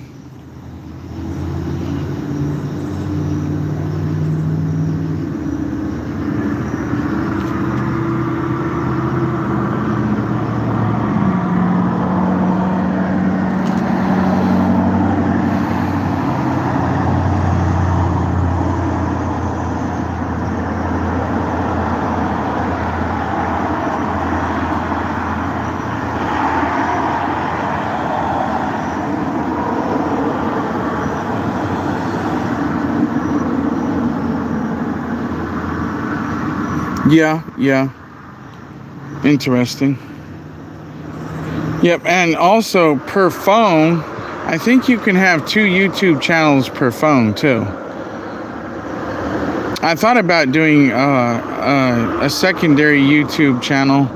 Yeah. Interesting. Yep, and also per phone, I think you can have 2 YouTube channels per phone too. I thought about doing a secondary YouTube channel,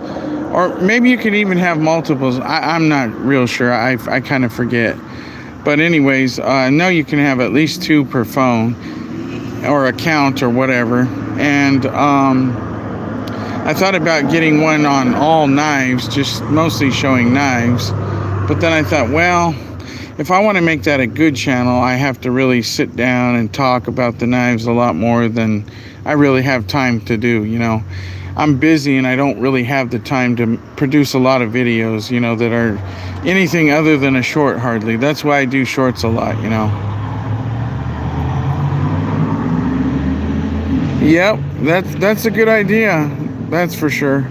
or maybe you could even have multiples. I'm not real sure. I kind of forget. But anyways, I know you can have at least 2 per phone or account or whatever. And I thought about getting one on all knives, just mostly showing knives. But then I thought, well, if I want to make that a good channel, I have to really sit down and talk about the knives a lot more than I really have time to do, I'm busy and I don't really have the time to produce a lot of videos, that are anything other than a short hardly. That's why I do shorts a lot, Yep, that's a good idea. That's for sure.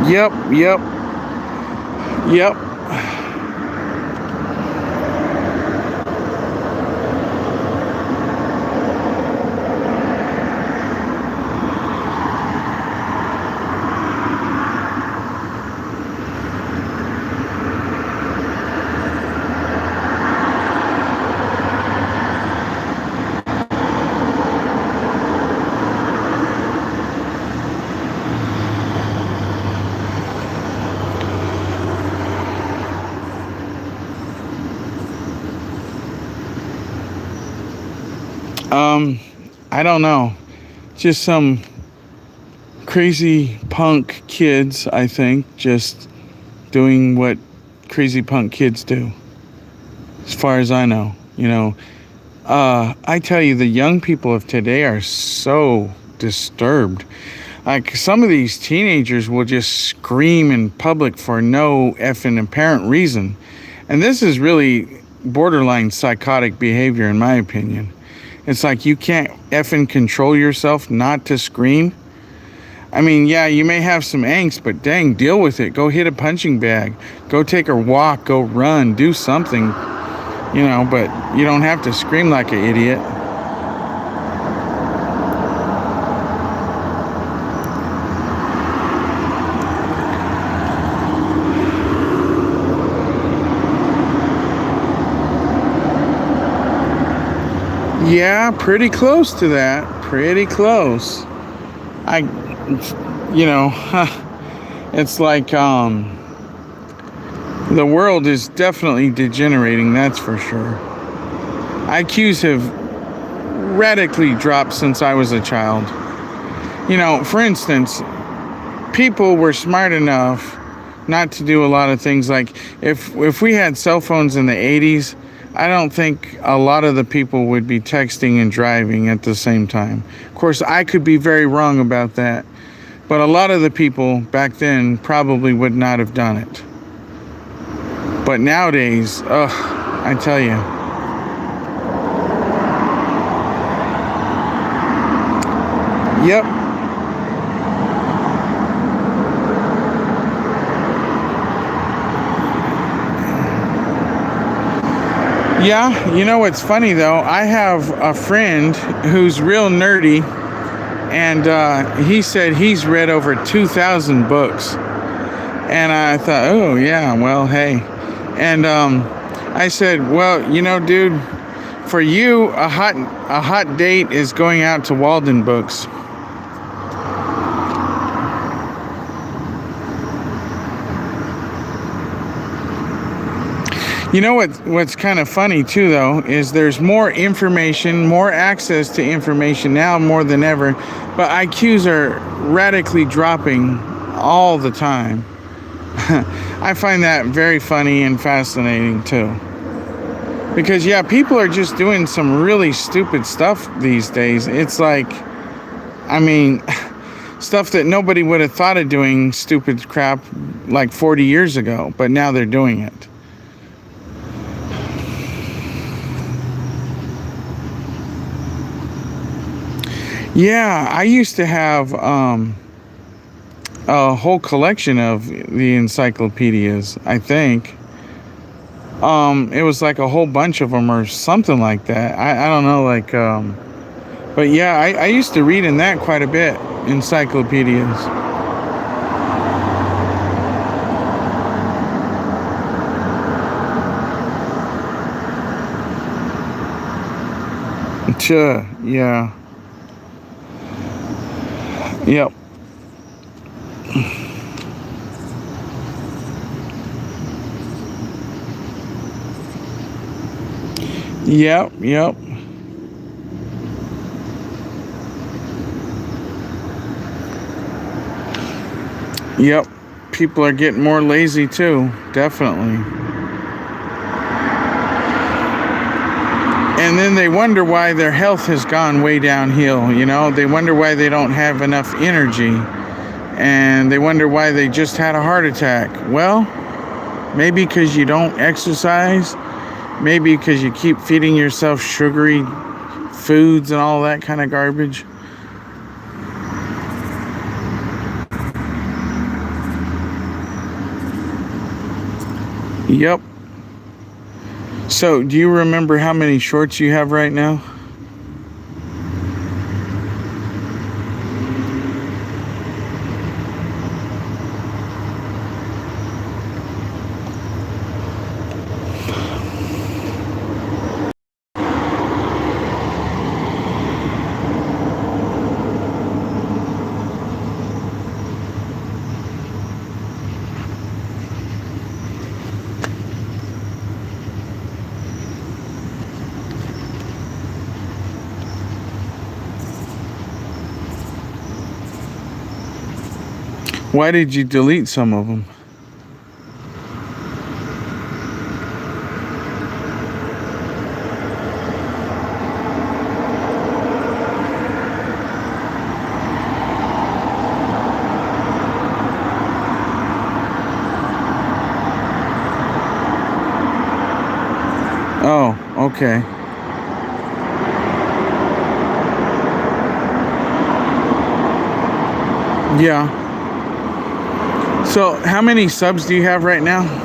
Yep. I don't know. Just some crazy punk kids, I think, just doing what crazy punk kids do. As far as I know, I tell you, the young people of today are so disturbed. Like, some of these teenagers will just scream in public for no effing apparent reason. And this is really borderline psychotic behavior, in my opinion. It's like you can't effing control yourself not to scream. I mean, yeah, you may have some angst, but dang, deal with it. Go hit a punching bag. Go take a walk. Go run. Do something, but you don't have to scream like an idiot. Yeah, pretty close to that. Pretty close. It's like the world is definitely degenerating, that's for sure. IQs have radically dropped since I was a child. For instance, people were smart enough not to do a lot of things. Like, if we had cell phones in the 80s, I don't think a lot of the people would be texting and driving at the same time. Of course, I could be very wrong about that, but a lot of the people back then probably would not have done it. But nowadays, I tell you. Yep. Yeah, you know what's funny though? I have a friend who's real nerdy, and he said he's read over 2,000 books. And I thought, oh yeah, well hey. And I said, well, you know, dude, for you, a hot date is going out to Walden Books. You know what's kind of funny too, though, is there's more information, more access to information now more than ever, but IQs are radically dropping all the time. I find that very funny and fascinating too. Because yeah, people are just doing some really stupid stuff these days. It's like, I mean, stuff that nobody would have thought of doing stupid crap like 40 years ago, but now they're doing it. Yeah, I used to have a whole collection of the encyclopedias, I think. It was like a whole bunch of them or something like that. I don't know, like, but yeah, I used to read in that quite a bit, encyclopedias. Yeah. Yep. Yep. Yep. People are getting more lazy too, definitely. And then they wonder why their health has gone way downhill, you know? They wonder why they don't have enough energy. And they wonder why they just had a heart attack. Well, maybe because you don't exercise. Maybe because you keep feeding yourself sugary foods and all that kind of garbage. Yep. So, do you remember how many shorts you have right now? Why did you delete some of them? Oh, okay. Yeah. So, how many subs do you have right now?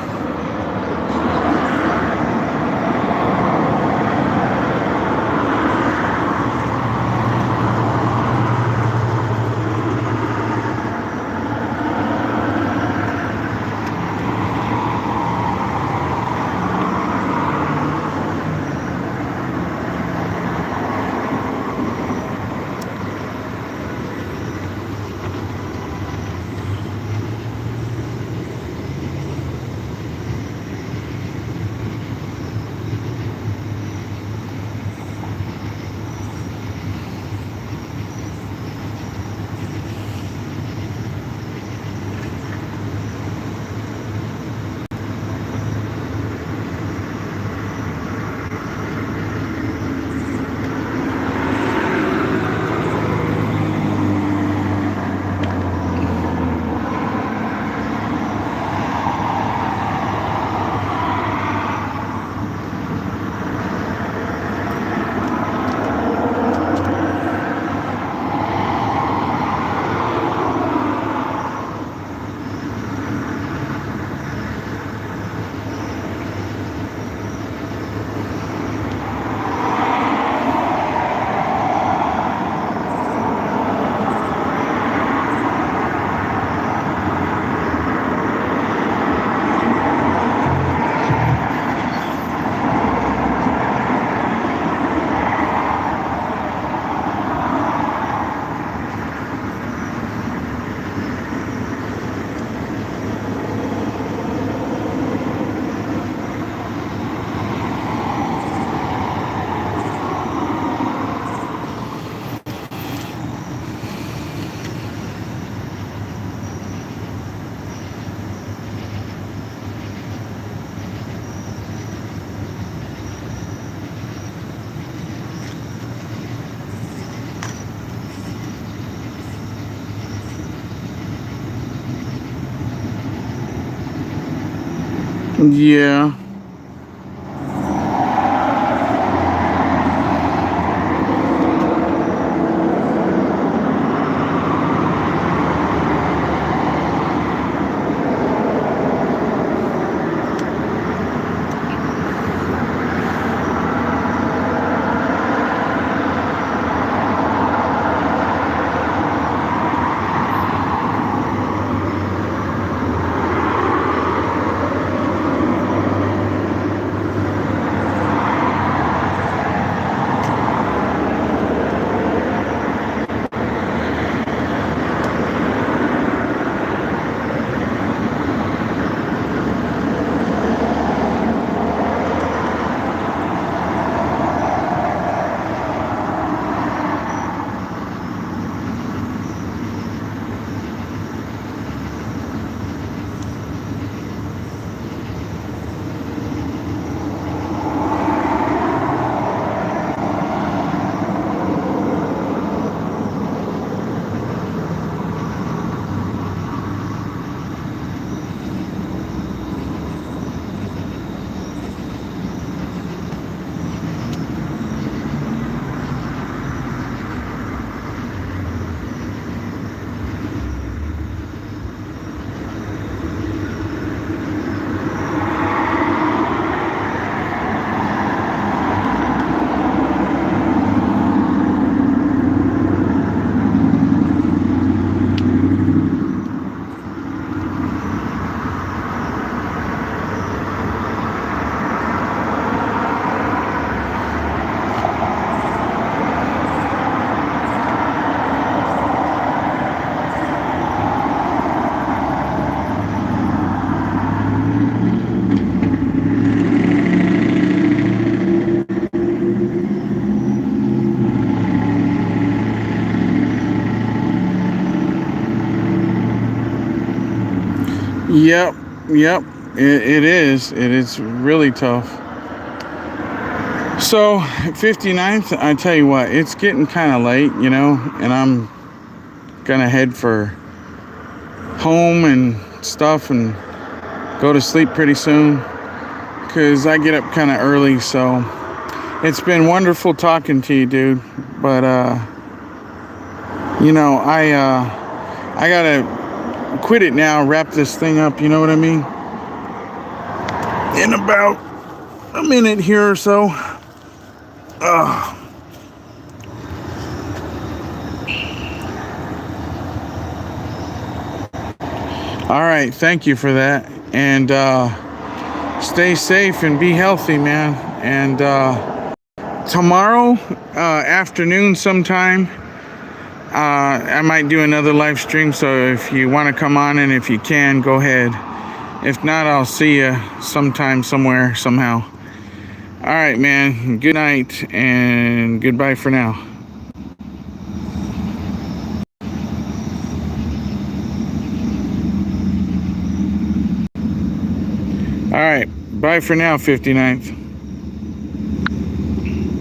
Yeah. Yep, yep. It is. It is really tough. So, 59th, I tell you what, it's getting kind of late, you know, and I'm gonna head for home and stuff and go to sleep pretty soon because I get up kind of early. So, it's been wonderful talking to you, dude. But, you know, I gotta quit it now, wrap this thing up, you know what I mean? In about a minute here or so. All right, thank you for that. And stay safe and be healthy, man. And tomorrow afternoon sometime, I might do another live stream. So if you want to come on and if you can, go ahead. If not, I'll see you sometime, somewhere, somehow. All right, man. Good night and goodbye for now. All right. Bye for now, 59th.